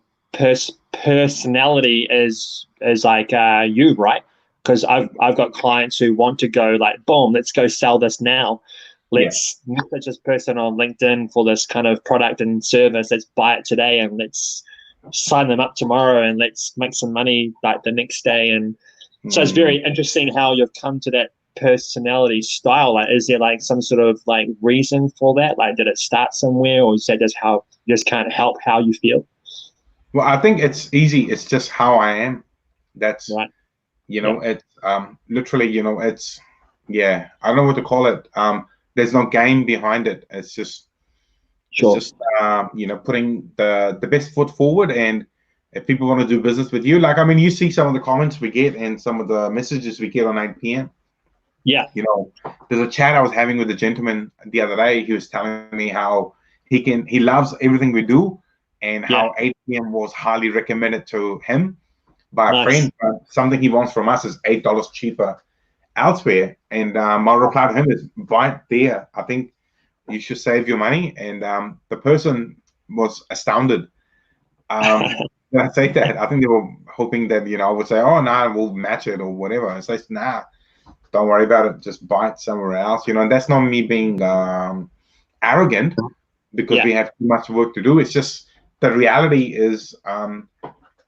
personality is like you, right? Because I've got clients who want to go like, boom, let's go sell this now. Let's message this person on LinkedIn for this kind of product and service. Let's buy it today and let's sign them up tomorrow and let's make some money like the next day. And so it's very interesting how you've come to that personality style. Like, is there like some sort of like reason for that? Like, did it start somewhere, or is that just how you just can't help how you feel? Well, I think it's easy. It's just how I am. That's it's literally, it's I don't know what to call it. There's no game behind it. It's just putting the best foot forward. And if people want to do business with you, like, I mean, you see some of the comments we get and some of the messages we get on 8 p.m. There's a chat I was having with a gentleman the other day. He was telling me how he loves everything we do, and how 8 p.m. was highly recommended to him by a friend. But something he wants from us is $8 cheaper elsewhere. And my reply to him is, right there, I think you should save your money. And the person was astounded. When I say that, I think they were hoping that I would say, oh, nah, we'll match it or whatever. I say, nah, don't worry about it, just buy it somewhere else, you know. And that's not me being arrogant because we have too much work to do. It's just the reality is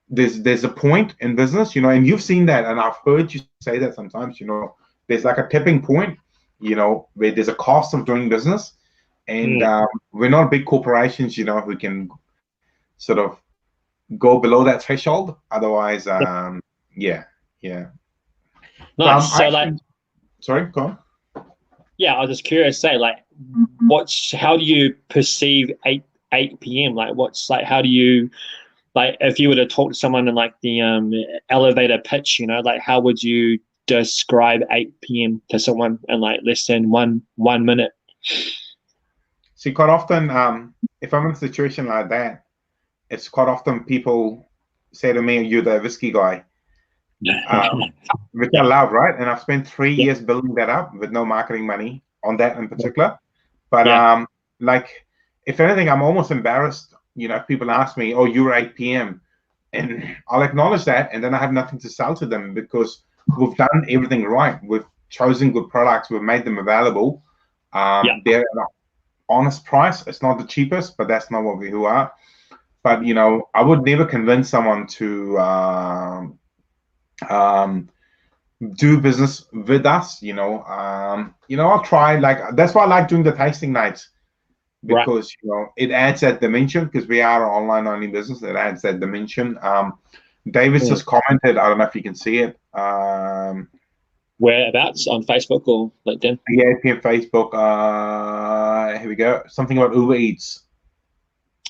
there's a point in business, you know, and you've seen that, and I've heard you say that sometimes, you know, there's like a tipping point, you know, where there's a cost of doing business, and we're not big corporations, you know, who can sort of go below that threshold. Otherwise, yeah. Nice. So sorry, go on. Yeah, I was just curious. Say, like, how do you perceive 8 p.m.? Like, how do you, like, if you were to talk to someone in like the elevator pitch, you know, like, how would you describe 8 p.m. to someone in like less than one minute? See, quite often, if I'm in a situation like that, it's quite often people say to me, "You're the whiskey guy," which I love, right? And I've spent 3 years building that up with no marketing money on that in particular. But like, if anything, I'm almost embarrassed, you know, if people ask me, "Oh, you're 8 p.m." and I'll acknowledge that, and then I have nothing to sell to them because we've done everything right. We've chosen good products. We've made them available. They're at an honest price. It's not the cheapest, but that's not what we who are. But, you know, I would never convince someone to do business with us. You know, I'll try. Like, that's why I like doing the tasting nights, because you know, it adds that dimension, because we are an online only business. It adds that dimension. David's just commented. I don't know if you can see it. Whereabouts, on Facebook or LinkedIn? Yeah, Facebook. Here we go. Something about Uber Eats.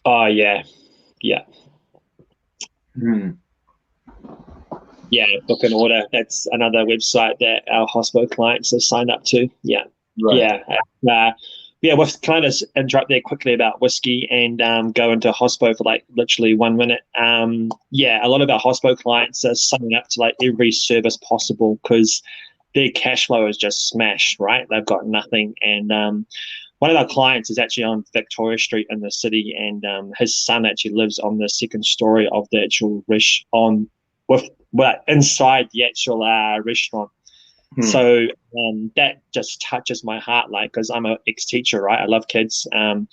Oh yeah. Yeah, book and order. That's another website that our hospital clients have signed up to. Yeah. Can I just interrupt there quickly about whiskey and go into hospo for like literally 1 minute? A lot of our hospo clients are signing up to like every service possible because their cash flow is just smashed, right? They've got nothing. And one of our clients is actually on Victoria Street in the city, and his son actually lives on the second story of the actual inside the actual restaurant. So that just touches my heart, like, because I'm an ex-teacher, right? I love kids, and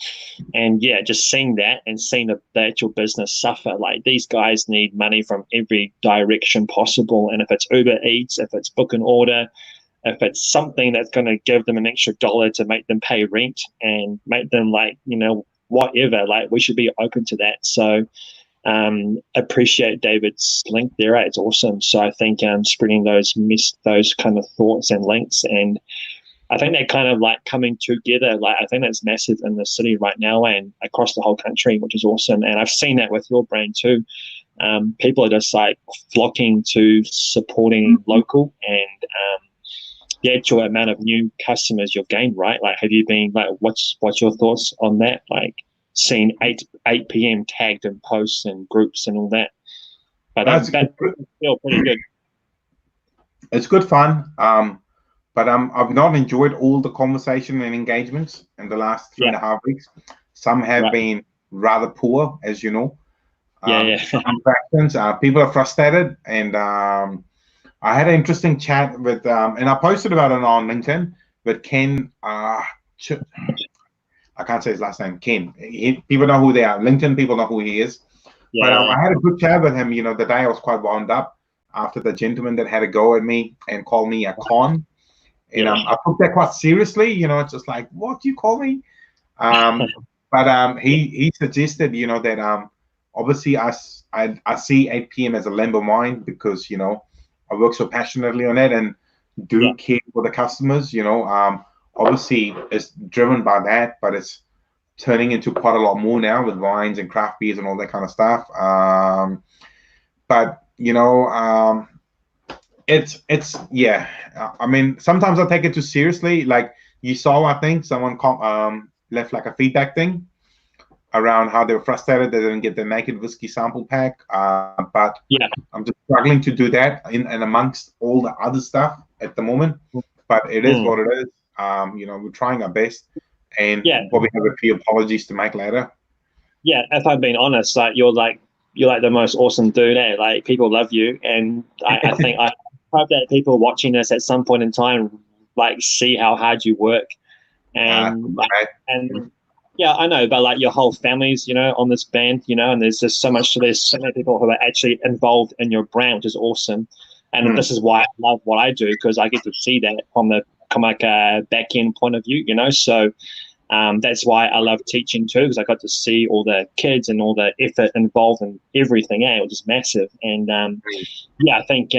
just seeing that and seeing the actual business suffer. Like, these guys need money from every direction possible, and if it's Uber Eats, if it's book and order, if it's something that's going to give them an extra $1 to make them pay rent and make them, like, you know, whatever, like, we should be open to that. So appreciate David's link there. It's awesome. So I think spreading those kind of thoughts and links, and I think they're kind of like coming together. Like, I think that's massive in the city right now and across the whole country, which is awesome. And I've seen that with your brand too. People are just like flocking to supporting local, and the actual amount of new customers you've gained, right? Like, have you been like, what's your thoughts on that? Like, seeing 8 p.m. tagged in posts and groups and all that. But that's still pretty good. It's good fun. But I've not enjoyed all the conversation and engagements in the last 3.5 weeks. Some have been rather poor, as you know. People are frustrated, and I had an interesting chat with, and I posted about it on LinkedIn, with Ken. I can't say his last name, Ken. People know who they are. LinkedIn people know who he is. I had a good chat with him, you know, the day I was quite wound up after the gentleman that had a go at me and called me a con. And I took that quite seriously, you know. It's just like, what do you call me? He suggested, you know, that obviously I see 8 p.m. as a lamb of mine, because, you know, I work so passionately on it and do care for the customers, you know. Obviously, it's driven by that, but it's turning into quite a lot more now with wines and craft beers and all that kind of stuff. But you know, I mean, sometimes I take it too seriously. Like, you saw, I think someone left like a feedback thing around how they were frustrated they didn't get the Naked Whiskey sample pack. But I'm just struggling to do that in amongst all the other stuff at the moment. But it is what it is. You know, we're trying our best, and probably have a few apologies to make later. Yeah, if I'm being honest, like, you're like the most awesome dude. Like, people love you, and I think hope that people watching this at some point in time like see how hard you work, and yeah, I know, but like your whole family's, on this band, and there's so many people who are actually involved in your brand, which is awesome. And this is why I love what I do, because I get to see that from a back end point of view, So that's why I love teaching too, because I got to see all the kids and all the effort involved in everything, which is massive. And I think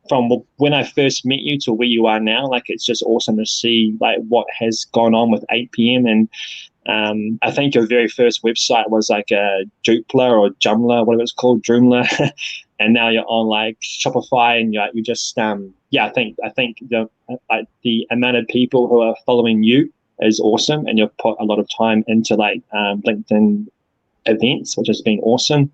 from when I first met you to where you are now, like it's just awesome to see like what has gone on with 8 p.m. And I think your very first website was like a Joomla or Joomla, whatever it's called, Joomla, and now you're on like Shopify, and you just I think the amount of people who are following you is awesome, and you've put a lot of time into like LinkedIn events, which has been awesome.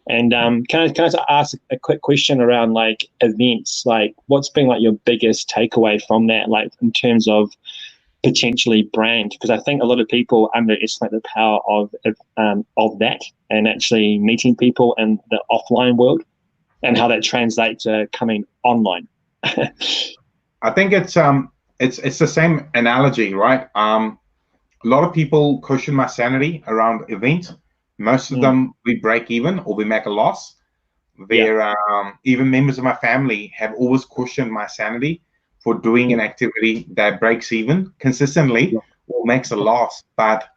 And can I ask a quick question around like events? Like, what's been like your biggest takeaway from that, like in terms of potentially brand? Because I think a lot of people underestimate the power of that, and actually meeting people in the offline world, and how that translates to coming online. I think it's the same analogy, right? A lot of people question my sanity around events. Most of them we break even or we make a loss. Where even members of my family have always questioned my sanity for doing an activity that breaks even consistently or makes a loss. But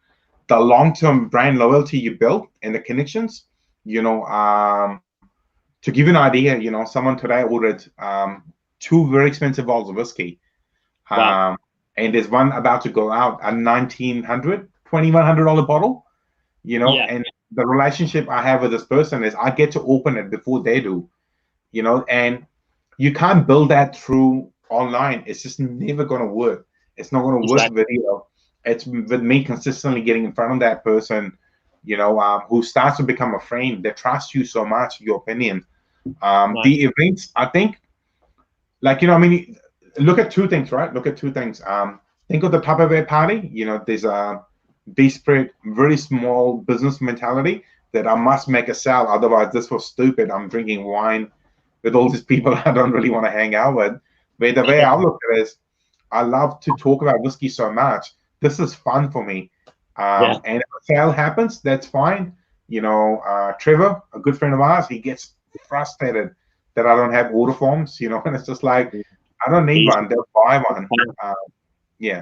the long-term brand loyalty you build and the connections, to give you an idea, someone today ordered 2 very expensive bottles of whiskey. Wow. And there's one about to go out, a $2,100 bottle, and the relationship I have with this person is I get to open it before they do, and you can't build that through online. It's just never going to work. It's not going to work video. It's with me consistently getting in front of that person, who starts to become a friend. They trust you so much, your opinion. The events, I think, look at 2 things, right? Look at 2 things. Think of the Tupperware party. There's a desperate, very small business mentality that I must make a sale. Otherwise, this was stupid. I'm drinking wine with all these people I don't really want to hang out with. But the way I look at it is, I love to talk about whiskey so much. This is fun for me. And if a sale happens, that's fine. Trevor, a good friend of ours, he gets frustrated that I don't have order forms, and it's just like, I don't need one. They'll buy one. They'll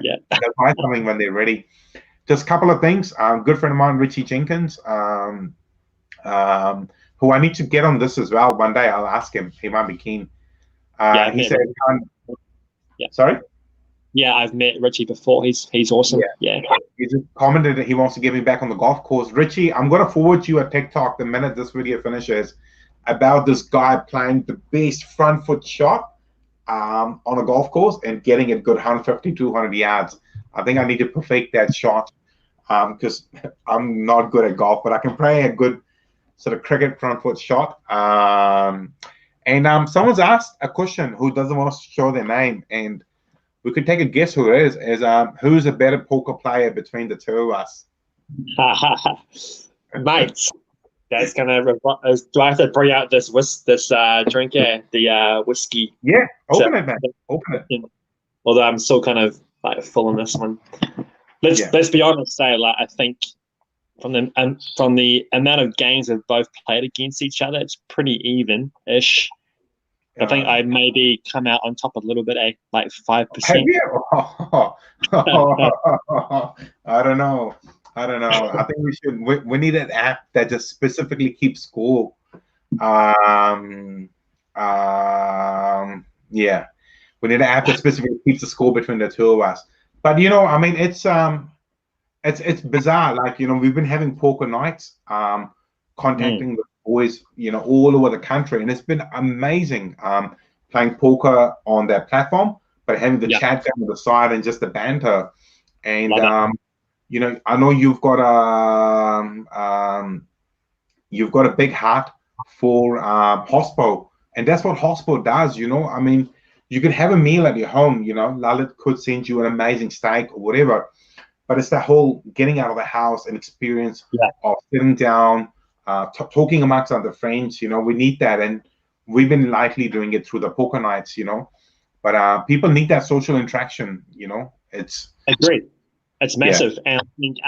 buy something when they're ready. Just a couple of things. Good friend of mine, Richie Jenkins, who I need to get on this as well. One day I'll ask him. He might be keen. He said, sorry? Yeah, I've met Richie before. He's awesome. Yeah. He just commented that he wants to get me back on the golf course. Richie, I'm going to forward you a TikTok the minute this video finishes about this guy playing the best front foot shot on a golf course and getting it good 150, 200 yards. I think I need to perfect that shot because I'm not good at golf, but I can play a good sort of cricket front foot shot. And someone's asked a question who doesn't want to show their name, and we could take a guess who it is who's a better poker player between the 2 of us? Mate, that's gonna. Do I have to bring out this drink here, the whiskey? Yeah, open it, man. Open it. Although I'm still kind of like full on this one. Let's be honest. I think from the amount of games we've both played against each other, it's pretty even-ish. I think I maybe come out on top a little bit, like 5%. Have you? I don't know. I think we need an app that just specifically keeps score. We need an app that specifically keeps the score between the 2 of us. But it's bizarre. Like, we've been having poker nights, contacting the boys, all over the country, and it's been amazing playing poker on that platform, but having the chat down the side and just the banter. And I know you've got a big heart for hospo, and that's what hospo does. You could have a meal at your home. Lalit could send you an amazing steak or whatever, but it's the whole getting out of the house and experience of sitting down, talking amongst other friends. We need that. And we've been lightly doing it through the poker nights, but people need that social interaction, it's agreed. It's massive. And I think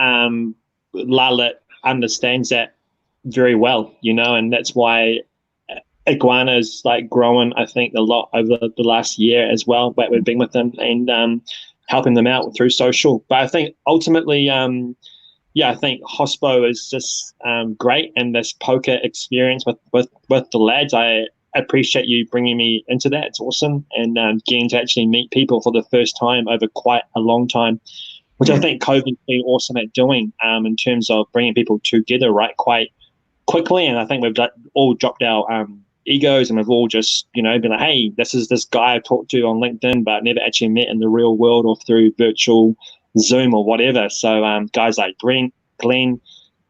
Lala understands that very well, and that's why Iguana's like growing, I think, a lot over the last year as well, but we've been with them and helping them out through social. But I think ultimately, I think Hospo is just great, and this poker experience with the lads, I appreciate you bringing me into that. It's awesome, and getting to actually meet people for the first time over quite a long time, which I think COVID's been awesome at doing in terms of bringing people together, right, quite quickly. And I think we've all dropped our egos, and we've all just, been like, hey, this is this guy I talked to on LinkedIn, but never actually met in the real world or through virtual Zoom or whatever. So guys like Glenn,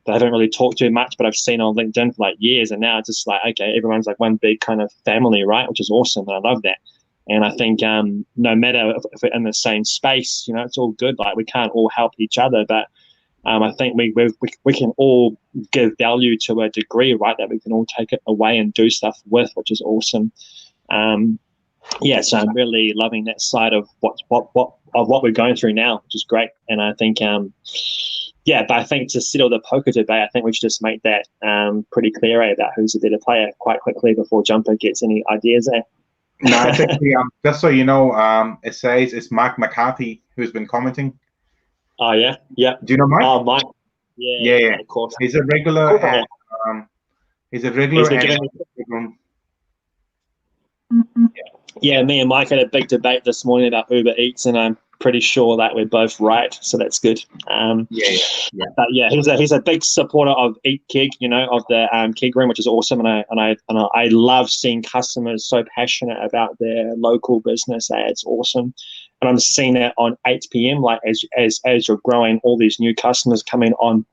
that I haven't really talked to much, but I've seen on LinkedIn for like years, and now it's just like, okay, everyone's like one big kind of family, right? Which is awesome, and I love that. And I think no matter if we're in the same space, it's all good. Like, we can't all help each other, but I think we can all give value to a degree, right? That we can all take it away and do stuff with, which is awesome. So I'm really loving that side of what we're going through now, which is great. And I think, but I think to settle the poker debate, I think we should just make that pretty clear about who's a better player quite quickly before Jumper gets any ideas there. No, it's actually, just so you know, it says it's Mike McCarthy who's been commenting. Oh, yeah? Yeah. Do you know Mike? Oh, Mike. Yeah, of course. He's a regular. He's a regular. Yeah, me and Mike had a big debate this morning about Uber Eats, and I'm pretty sure that we're both right, so that's good. But yeah, he's a big supporter of Eat Keg, of the keg room, which is awesome, and I love seeing customers so passionate about their local business. It's awesome, and I'm seeing that on 8 p.m. Like as you're growing, all these new customers coming on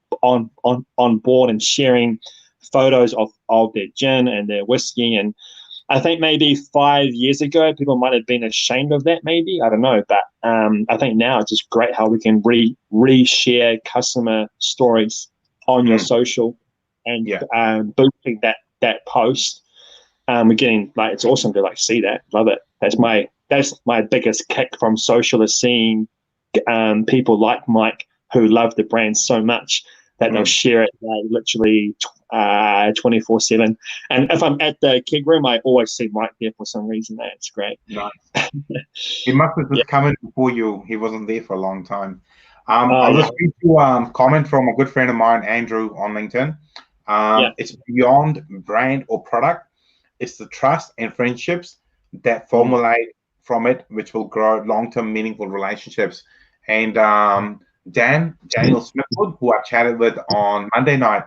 board and sharing photos of their gin and their whiskey. And I think maybe 5 years ago, people might have been ashamed of that, maybe. I don't know. But I think now it's just great how we can re-share customer stories on your social and boosting that post. We're getting, like, it's awesome to, like, see that. Love it. That's my biggest kick from social, is seeing people like Mike who love the brand so much that they'll share it literally 24/7. And if I'm at the keg room, I always see Mike there for some reason. That's great. Nice. He must have just come in before you. He wasn't there for a long time. I'll just read you a comment from a good friend of mine, Andrew, on LinkedIn. It's beyond brand or product. It's the trust and friendships that formulate from it, which will grow long-term, meaningful relationships. And Daniel Smithwood, who I chatted with on Monday night,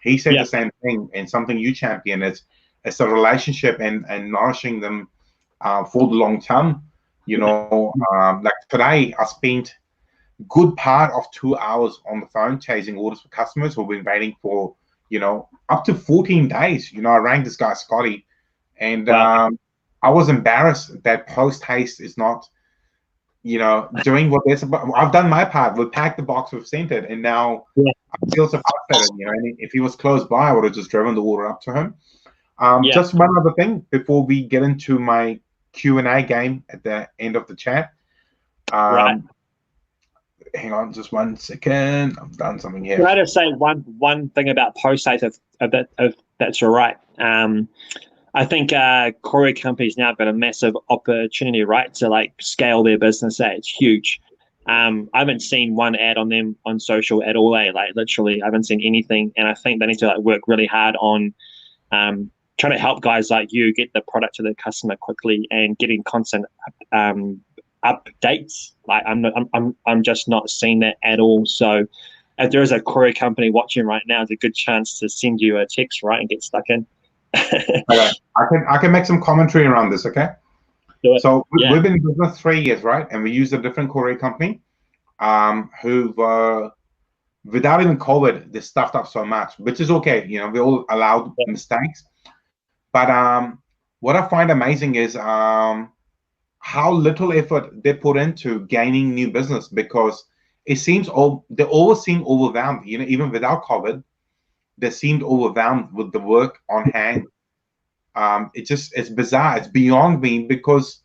he said the same thing, and something you champion is it's a relationship and nourishing them for the long term. Like today, I spent a good part of 2 hours on the phone chasing orders for customers who've been waiting for, up to 14 days. I rang this guy, Scotty, and I was embarrassed that Post Haste is not, doing what they're supposed. I've done my part. We've packed the box, we've sent it, and now I feel so frustrated. And if he was close by, I would have just driven the order up to him. Just one other thing before we get into my Q&A game at the end of the chat. Hang on just 1 second. I've done something here. Can I just say one thing about Post Haste, if that's all right? I think courier companies now have got a massive opportunity, right, to like scale their business. It's huge. I haven't seen one ad on them on social at all. Like literally, I haven't seen anything. And I think they need to like work really hard on trying to help guys like you get the product to the customer quickly and getting constant updates. Like I'm just not seeing that at all. So if there is a courier company watching right now, it's a good chance to send you a text, right, and get stuck in. Okay. I can make some commentary around this, okay? So we've been in business 3 years, right? And we use a different courier company who, without even COVID, they stuffed up so much, which is okay. We all allowed mistakes. But what I find amazing is how little effort they put into gaining new business, because it seems they always seem overwhelmed. Even without COVID, they seemed overwhelmed with the work on hand. It's bizarre. It's beyond me, because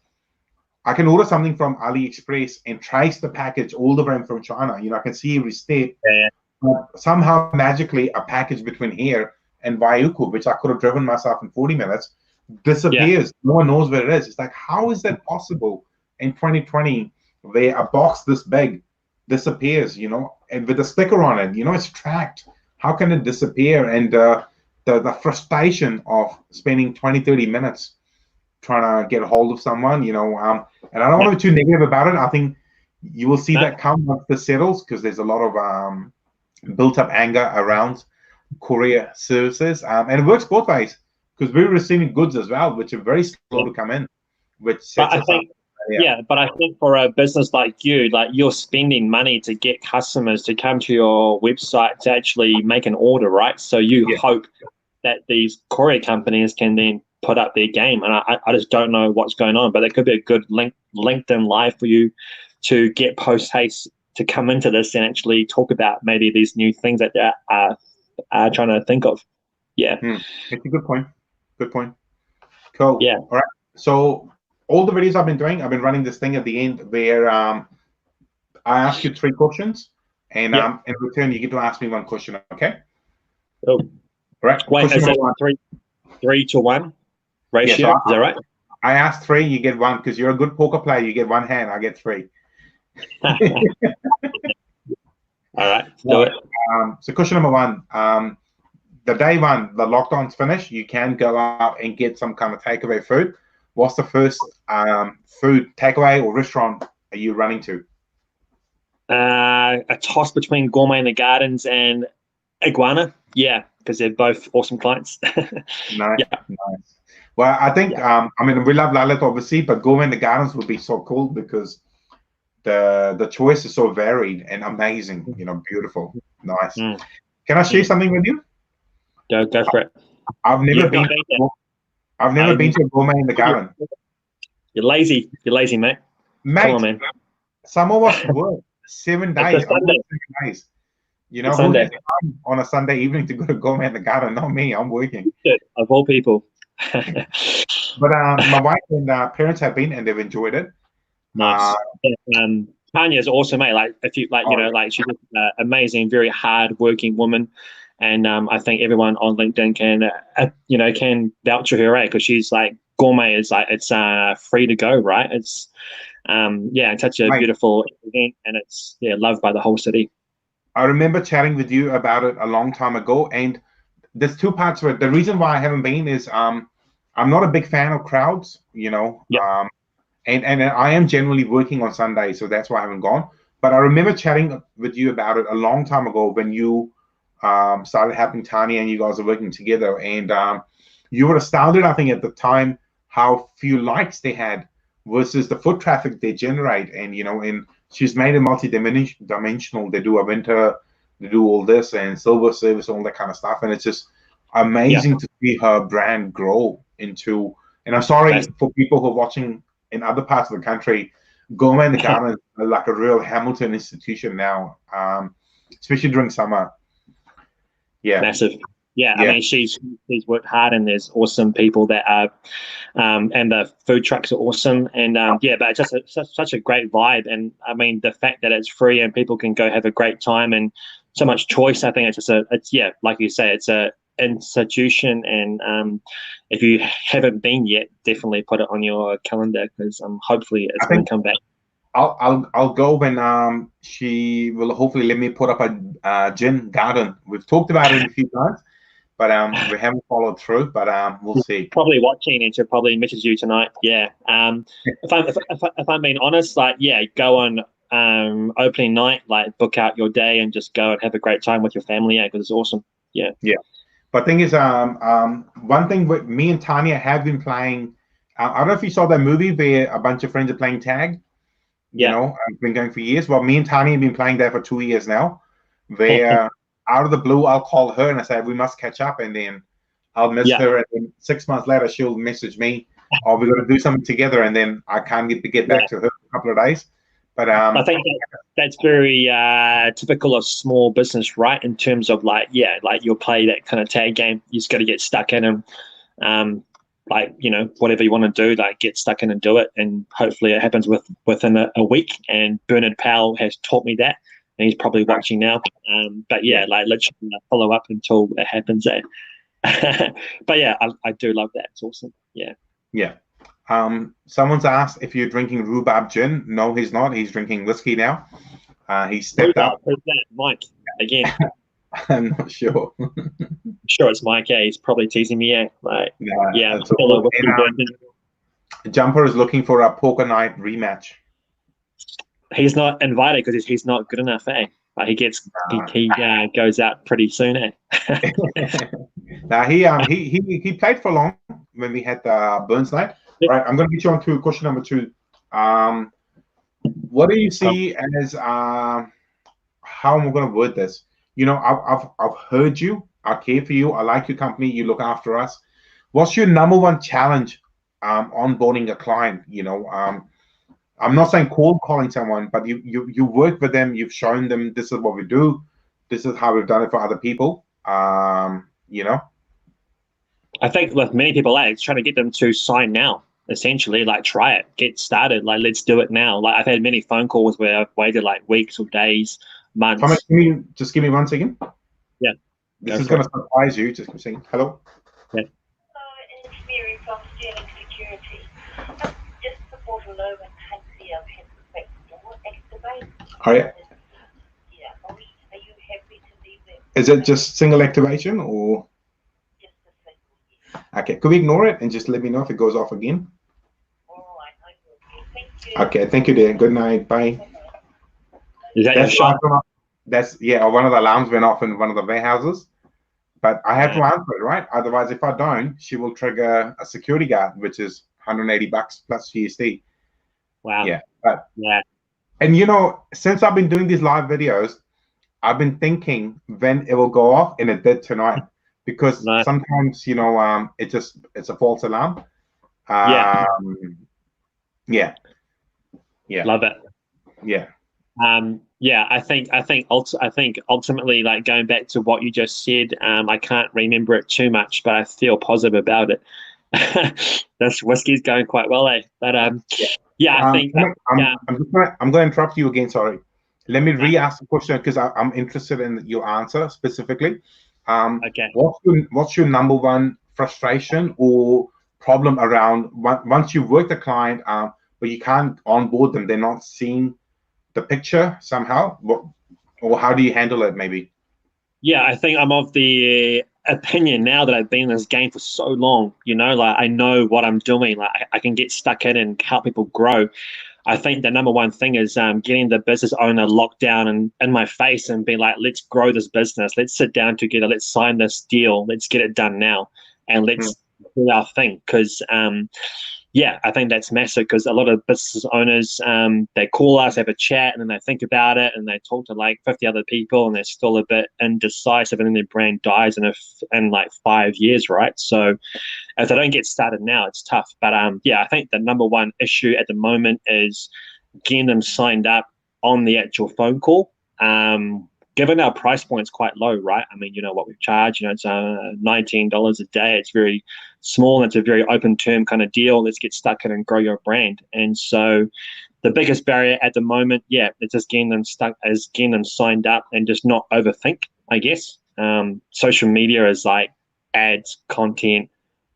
I can order something from AliExpress and trace the package all the way from China. I can see every step. Yeah. But somehow magically a package between here and Vaiuku, which I could have driven myself in 40 minutes, disappears. Yeah. No one knows where it is. It's like, how is that possible in 2020, where a box this big disappears, and with a sticker on it, it's tracked. How can it disappear? And the frustration of spending 20, 30 minutes trying to get a hold of someone, and I don't want to be too negative about it. I think you will see that come once this settles, because there's a lot of built up anger around courier services, and it works both ways, because we're receiving goods as well, which are very slow to come in, which sets us up. But I think for a business like you, like you're spending money to get customers to come to your website to actually make an order, right? So you hope that these courier companies can then put up their game, and I just don't know what's going on, but it could be a good LinkedIn live for you to get post haste to come into this and actually talk about maybe these new things that they are trying to think of. Yeah. It's a good point. Good point. Cool. Yeah. All right. So all the videos I've been doing, I've been running this thing at the end where I ask you 3 questions, and in return you get to ask me 1 question. Okay. Oh. All right. Wait, is that 3 to 1 ratio? Yeah, so is that right? I ask 3, you get 1, because you're a good poker player. You get 1 hand, I get 3. All right, do it. So question number 1, the day 1, the lockdown's finished, you can go out and get some kind of takeaway food. What's the first food takeaway or restaurant are you running to? A toss between Gourmet in the Gardens and Iguana. Yeah, because they're both awesome clients. Nice. Well, I think we love Lalit obviously, but Gourmet in the Gardens would be so cool, because the choice is so varied and amazing. Beautiful, nice. Can I share something with you? Go for it. I've never been to a Gourmet in the Garden. You're lazy, mate. Come on, man. Some of us work 7 days. 7 days. Who has time on a Sunday evening to go to Gourmet in the Garden? Not me. I'm working. Of all people. But my wife and parents have been, and they've enjoyed it. Nice. Tanya's awesome, mate. Like, if you she's an amazing, very hard-working woman, and I think everyone on LinkedIn can vouch for her, right? Because she's like, Gourmet is like, it's free to go, right? It's such a beautiful event, and it's loved by the whole city. I remember chatting with you about it a long time ago, and there's 2 parts to it. The reason why I haven't been is I'm not a big fan of crowds, and I am generally working on Sundays, so that's why I haven't gone. But I remember chatting with you about it a long time ago when you started helping Tanya, and you guys are working together, and you were astounded, I think, at the time how few likes they had versus the foot traffic they generate. And and she's made it multi-dimensional. They do a winter, they do all this and silver service, all that kind of stuff, and it's just amazing to see her brand grow into. And I'm sorry for people who are watching in other parts of the country, Gourmet in the Garden is like a real Hamilton institution now, especially during summer. Yeah, massive. Yeah, I mean, she's worked hard, and there's awesome people that are, and the food trucks are awesome, and but it's just such a great vibe. And I mean, the fact that it's free and people can go have a great time, and so much choice. I think it's like you say, it's a institution, and if you haven't been yet, definitely put it on your calendar, because hopefully it's going to come back. I'll go when she will hopefully let me put up a gin garden. We've talked about it a few times, but we haven't followed through. But we'll see. Probably watching, and she'll probably message you tonight. Yeah. If I'm being honest, go on opening night, book out your day and just go and have a great time with your family. Yeah, because it's awesome. Yeah. Yeah. But thing is, one thing with me and Tanya have been playing. I don't know if you saw that movie where a bunch of friends are playing tag. I've been going for years. Well, me and Tanya have been playing that for 2 years now. Where out of the blue, I'll call her and I say, we must catch up. And then I'll miss her. And then 6 months later, she'll message me, oh, we're going to do something together. And then I can't get back to her for a couple of days. But I think that's very typical of small business, right? In terms of you'll play that kind of tag game. You just got to get stuck in and like, whatever you want to do, like get stuck in and do it. And hopefully it happens within a week. And Bernard Powell has taught me that. And he's probably watching now. But yeah, like literally follow up until it happens. But yeah, I do love that. It's awesome. Yeah. Yeah. Someone's asked if you're drinking rhubarb gin. No, he's not. He's drinking whiskey now. He stepped up. Who's that? Mike again. I'm not sure. I'm sure it's Mike. Yeah, he's probably teasing me. Yeah, like, yeah. Jumper is looking for a poker night rematch. He's not invited because he's not good enough. Like he goes out pretty soon. Now he played for long when we had the Burns night. Right, I'm going to get you on to question number 2. What do you see as how am I going to word this? I've heard you. I care for you. I like your company. You look after us. What's your number one challenge onboarding a client? I'm not saying cold calling someone, but you work with them. You've shown them this is what we do. This is how we've done it for other people. I think with many people, it's trying to get them to sign now. Essentially, like, try it, get started. Like, let's do it now. Like, I've had many phone calls where I've waited like weeks or days, months. Tomek, just give me 1 second. Yeah. This is going to surprise you. Just a second. Hello. Yeah. Hello, it's Mary from Sterling Security. Just before the low and had the back door activated. Oh, yeah. Yeah. Are you happy to leave it? Is it just single activation or? Just a single, yeah. Okay. Could we ignore it and just let me know if it goes off again? All right. I will. Thank you. Okay. Thank you, dear. Good night. Bye. Is that your shot? That's one of the alarms went off in one of the warehouses, but I have to answer it, right? Otherwise, if I don't, she will trigger a security guard, which is $180 plus GST. Wow. Yeah. But, yeah. And since I've been doing these live videos, I've been thinking when it will go off, and it did tonight, because sometimes it's a false alarm. Yeah. Love it. Yeah. I think ultimately, like, going back to what you just said, I can't remember it too much, but I feel positive about it. This whiskey's going quite well, But I think I'm going to interrupt you again. Sorry. Let me re-ask the question because I'm interested in your answer specifically. Okay. What's your number one frustration or problem around once you work the client, but you can't onboard them? They're not seeing the picture somehow, or how do you handle it? Maybe. Yeah, I think I'm of the opinion now that I've been in this game for so long. Like, I know what I'm doing. Like, I can get stuck in and help people grow. I think the number one thing is getting the business owner locked down and in my face and being like, let's grow this business. Let's sit down together. Let's sign this deal. Let's get it done now, and let's do our thing. Because I think that's massive, because a lot of business owners, they call us, have a chat, and then they think about it, and they talk to like 50 other people, and they're still a bit indecisive, and then their brand dies in like 5 years, right? So if they don't get started now, it's tough. But I think the number one issue at the moment is getting them signed up on the actual phone call. Given our price point's quite low, right? I mean, what we charge, it's $19 a day. It's very small. And it's a very open term kind of deal. Let's get stuck in and grow your brand. And so the biggest barrier at the moment, it's just getting them signed up and just not overthink, I guess. Social media is like ads, content.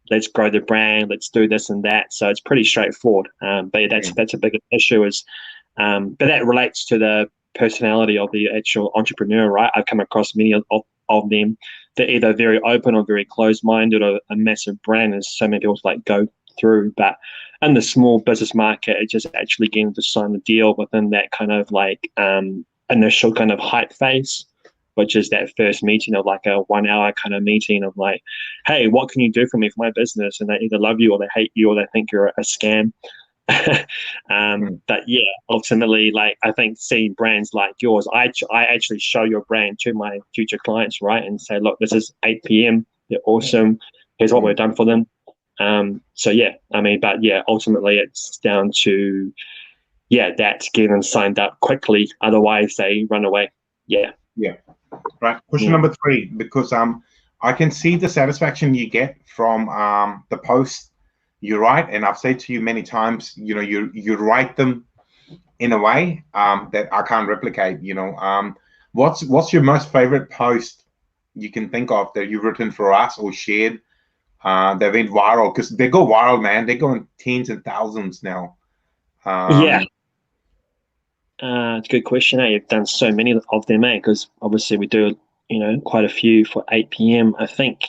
Let's grow the brand. Let's do this and that. So it's pretty straightforward. But that's a bigger issue. But that relates to the personality of the actual entrepreneur, right? I've come across many of them. They're either very open or very closed-minded, or a massive brand, as so many people like go through. But in the small business market, it's just actually getting to sign the deal within that kind of like initial kind of hype phase, which is that first meeting of like a 1 hour kind of meeting of like, hey, what can you do for me for my business? And they either love you or they hate you or they think you're a scam. But ultimately, like, I think seeing brands like yours, I actually show your brand to my future clients, right, and say, look, this is 8 p.m. They're awesome. Here's what we've done for them. Ultimately, it's down to that's getting them signed up quickly. Otherwise, they run away. Right. Question number 3, because I can see the satisfaction you get from the posts you're right, and I've said to you many times, you write them in a way that I can't replicate. What's your most favorite post you can think of that you've written for us or shared that went viral? Because they go viral, man. They go in tens and thousands now. Yeah. It's a good question. You've done so many of them, because obviously we do, quite a few for 8 p.m. I think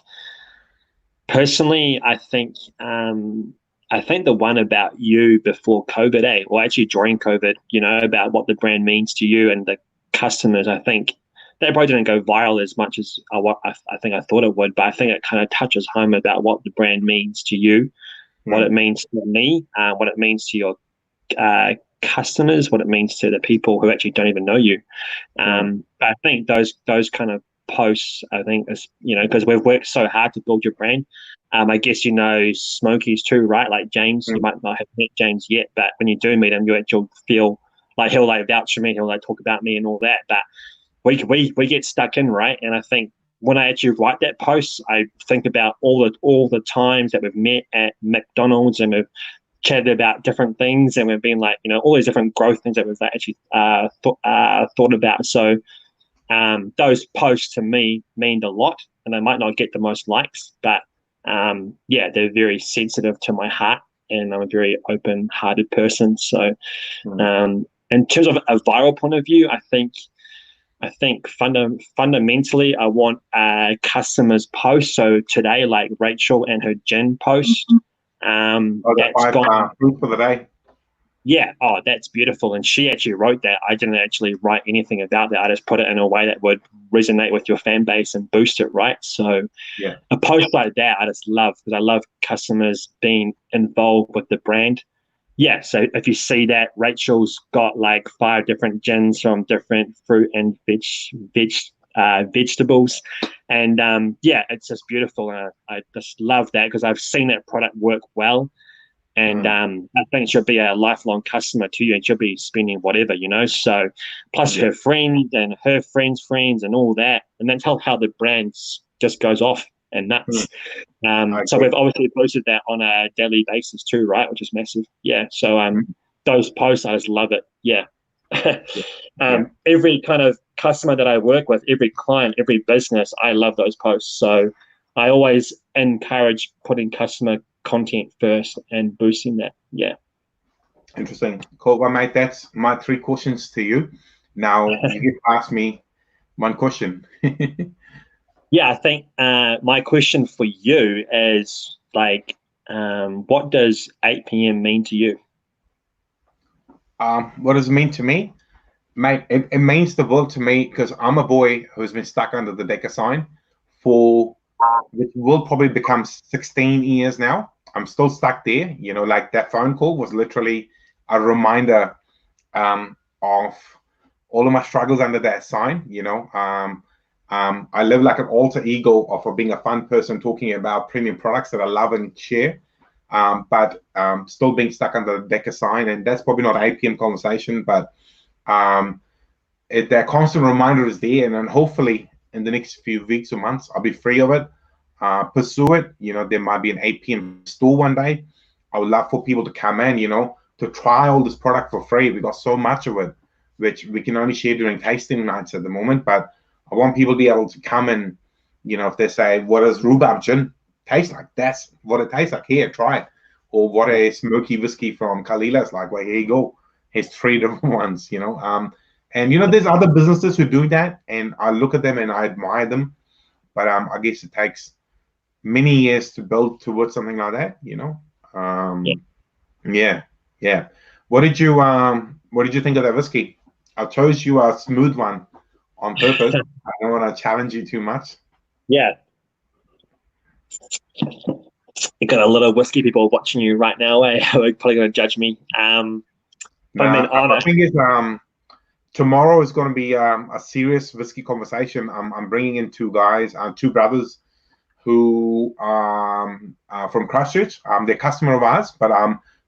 personally, I think the one about you before COVID, or actually during COVID, about what the brand means to you and the customers. I think they probably didn't go viral as much as I think I thought it would, but I think it kind of touches home about what the brand means to you, what it means to me, what it means to your customers, what it means to the people who actually don't even know you. I think those kind of posts, I think, is, because we've worked so hard to build your brand. I guess Smokies too, right? Like James, you might not have met James yet, but when you do meet him, you'll feel like he'll vouch for me, he'll talk about me and all that. But we get stuck in, right? And I think when I actually write that post, I think about all the times that we've met at McDonald's and we've chatted about different things, and we've been like, all these different growth things that we've actually thought about. So those posts to me mean a lot, and they might not get the most likes, but they're very sensitive to my heart, and I'm a very open-hearted person. So in terms of a viral point of view, I think fundamentally I want a customer's post. So today, like Rachel and her gin post, that's gone food for the day. Yeah, that's beautiful. And she actually wrote that. I didn't actually write anything about that. I just put it in a way that would resonate with your fan base and boost it, right? So a post like that, I just love, because I love customers being involved with the brand. Yeah, so if you see that, Rachel's got like 5 different gins from different fruit and vegetables. And it's just beautiful. And I just love that, because I've seen that product work well. And I think it should be a lifelong customer to you, and she'll be spending whatever, So plus her friends and her friends' friends and all that. And that's how the brand just goes off and nuts. So we've obviously posted that on a daily basis too, right? Which is massive. Yeah. So those posts, I just love it. Yeah. Every kind of customer that I work with, every client, every business, I love those posts. So I always encourage putting customer content first and boosting that. Yeah. Interesting. Cool. Well, mate, that's my 3 questions to you. Now you get to ask me 1 question. Yeah, I think my question for you is like, what does 8 p.m. mean to you? What does it mean to me? Mate, it means the world to me, because I'm a boy who's been stuck under the Decker sign for, which will probably become 16 years now. I'm still stuck there. Like that phone call was literally a reminder of all of my struggles under that sign. I live like an alter ego of being a fun person talking about premium products that I love and share, but still being stuck under the Decker sign. And that's probably not an 8 p.m. conversation, but that constant reminder is there. And then hopefully in the next few weeks or months, I'll be free of it. Pursue it. There might be an 8 p.m. store one day. I would love for people to come in, to try all this product for free. We got so much of it, which we can only share during tasting nights at the moment. But I want people to be able to come in, if they say, what does rhubarb gin taste like? That's what it tastes like. Here, try it. Or what a smoky whiskey from Kalila is like. Well, here you go. Here's 3 different ones, And, there's other businesses who do that, and I look at them and I admire them. But I guess it takes many years to build towards something like that, Yeah. What did you think of that whiskey? I chose you a smooth one on purpose. I don't want to challenge you too much. Yeah. You got a lot of whiskey people watching you right now. They're probably going to judge me. I think it's tomorrow is going to be a serious whiskey conversation. I'm bringing in 2 guys, 2 brothers who are from Christchurch. They're customer of ours, but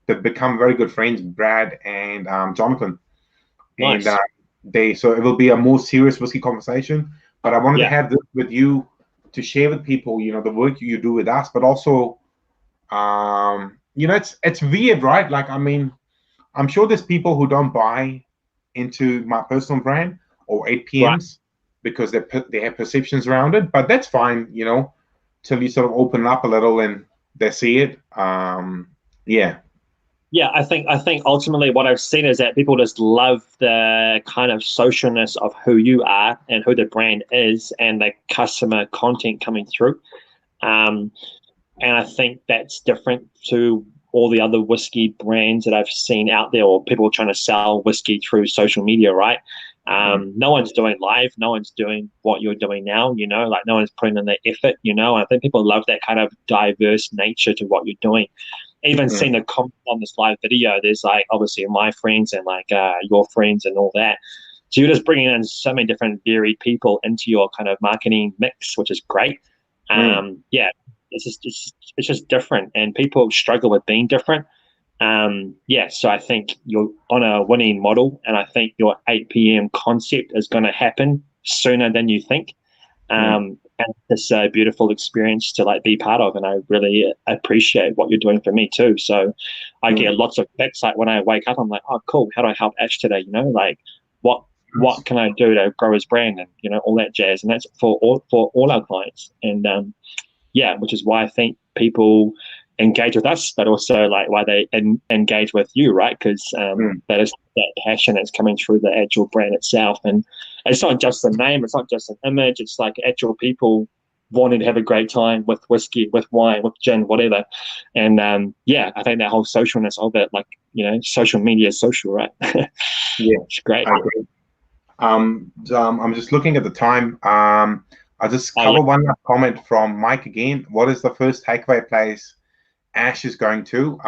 they've become very good friends, Brad and Jonathan. Nice. And so it will be a more serious whiskey conversation. But I wanted to have this with you to share with people, the work you do with us, but also, it's weird, right? Like, I mean, I'm sure there's people who don't buy into my personal brand or 8 PMs because they have perceptions around it, but that's fine, till you sort of open it up a little and they see it. Yeah. Yeah, I think ultimately what I've seen is that people just love the kind of socialness of who you are and who the brand is and the customer content coming through. And I think that's different to all the other whiskey brands that I've seen out there, or people trying to sell whiskey through social media, right? No one's doing live. No one's doing what you're doing now, like no one's putting in the effort, I think people love that kind of diverse nature to what you're doing. Even seeing the comments on this live video, there's like obviously my friends and like your friends and all that. So you're just bringing in so many different varied people into your kind of marketing mix, which is great. Yeah, it's just different, and people struggle with being different. Yeah, so I think you're on a winning model, and I think your 8 p.m. concept is going to happen sooner than you think. And it's a beautiful experience to like be part of, and I really appreciate what you're doing for me too. So I get lots of texts like when I wake up, I'm like, oh cool, how do I help Ash today? Like what can I do to grow his brand, and all that jazz. And that's for all our clients. And yeah, which is why I think people engage with us, but also like why they engage with you, right? Because that is that passion that's coming through the actual brand itself. And it's not just the name, it's not just an image, it's like actual people wanting to have a great time with whiskey, with wine, with gin, whatever. And yeah, I think that whole socialness of it, like, social media is social, right? Yeah, it's great. I agree. I'm just looking at the time. I'll just cover one comment from Mike again. What is the first takeaway place Ash is going to?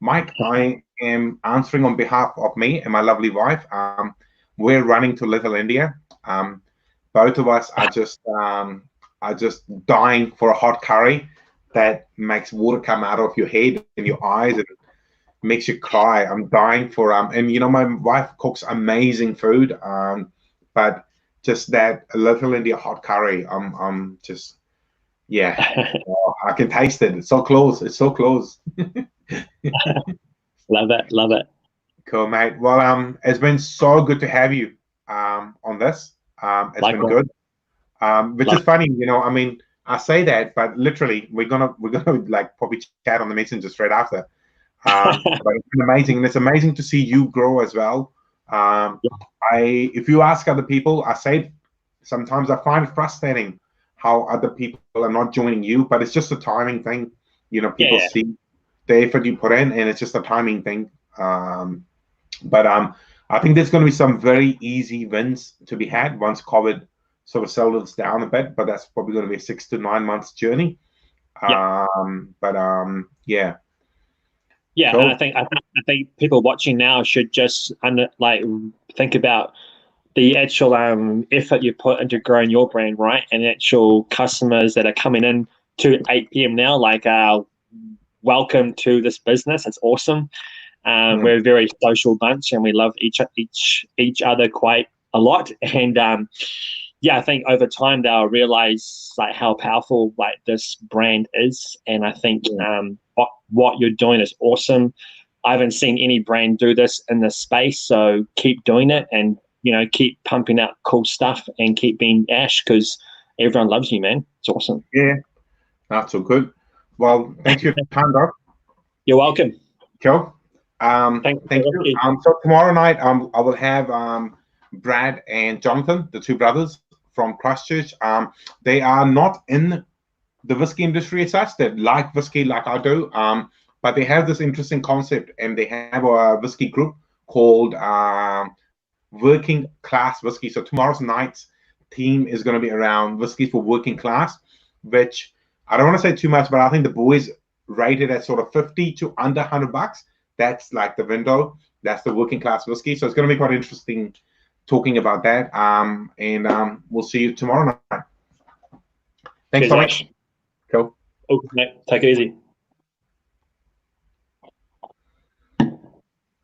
Mike, I am answering on behalf of me and my lovely wife. We're running to Little India. Both of us are just dying for a hot curry that makes water come out of your head and your eyes and makes you cry. I'm dying for and my wife cooks amazing food. But just that Little India hot curry, I'm just, yeah. I can taste it. It's so close. It's so close. Love it. Cool, mate. Well, it's been so good to have you on this. It's been good. Which is funny, I mean, I say that, but literally we're gonna like probably chat on the messenger straight after. But it's been amazing, and it's amazing to see you grow as well. If you ask other people, I say sometimes I find it frustrating how other people are not joining you, but it's just a timing thing. People see the effort you put in, and it's just a timing thing. But I think there's going to be some very easy wins to be had once COVID sort of settles down a bit, but that's probably going to be a 6 to 9 months journey. Yeah. Yeah, cool. And I think people watching now should just think about the actual effort you put into growing your brand, right? And actual customers that are coming in to 8 p.m. now, like, welcome to this business. It's awesome. We're a very social bunch, and we love each other quite a lot. And yeah, I think over time they'll realize like how powerful like this brand is. And I think what you're doing is awesome. I haven't seen any brand do this in this space, so keep doing it, and keep pumping out cool stuff, and keep being Ash, because everyone loves you, man. It's awesome. Yeah, that's all good. Well, thank you for your time, Doc. You're welcome. Cool. Thank you. So tomorrow night, I will have Brad and Jonathan, the two brothers from Christchurch. They are not in the whiskey industry as such. They like whiskey like I do, but they have this interesting concept, and they have a whiskey group called Working Class Whiskey. So tomorrow's night's theme is going to be around whiskey for working class, which I don't want to say too much, but I think the boys rated at sort of 50 to under $100. That's like the window. That's the working class whiskey. So it's going to be quite interesting talking about that. And we'll see you tomorrow night. Thanks so much. Cool. Okay, take it easy.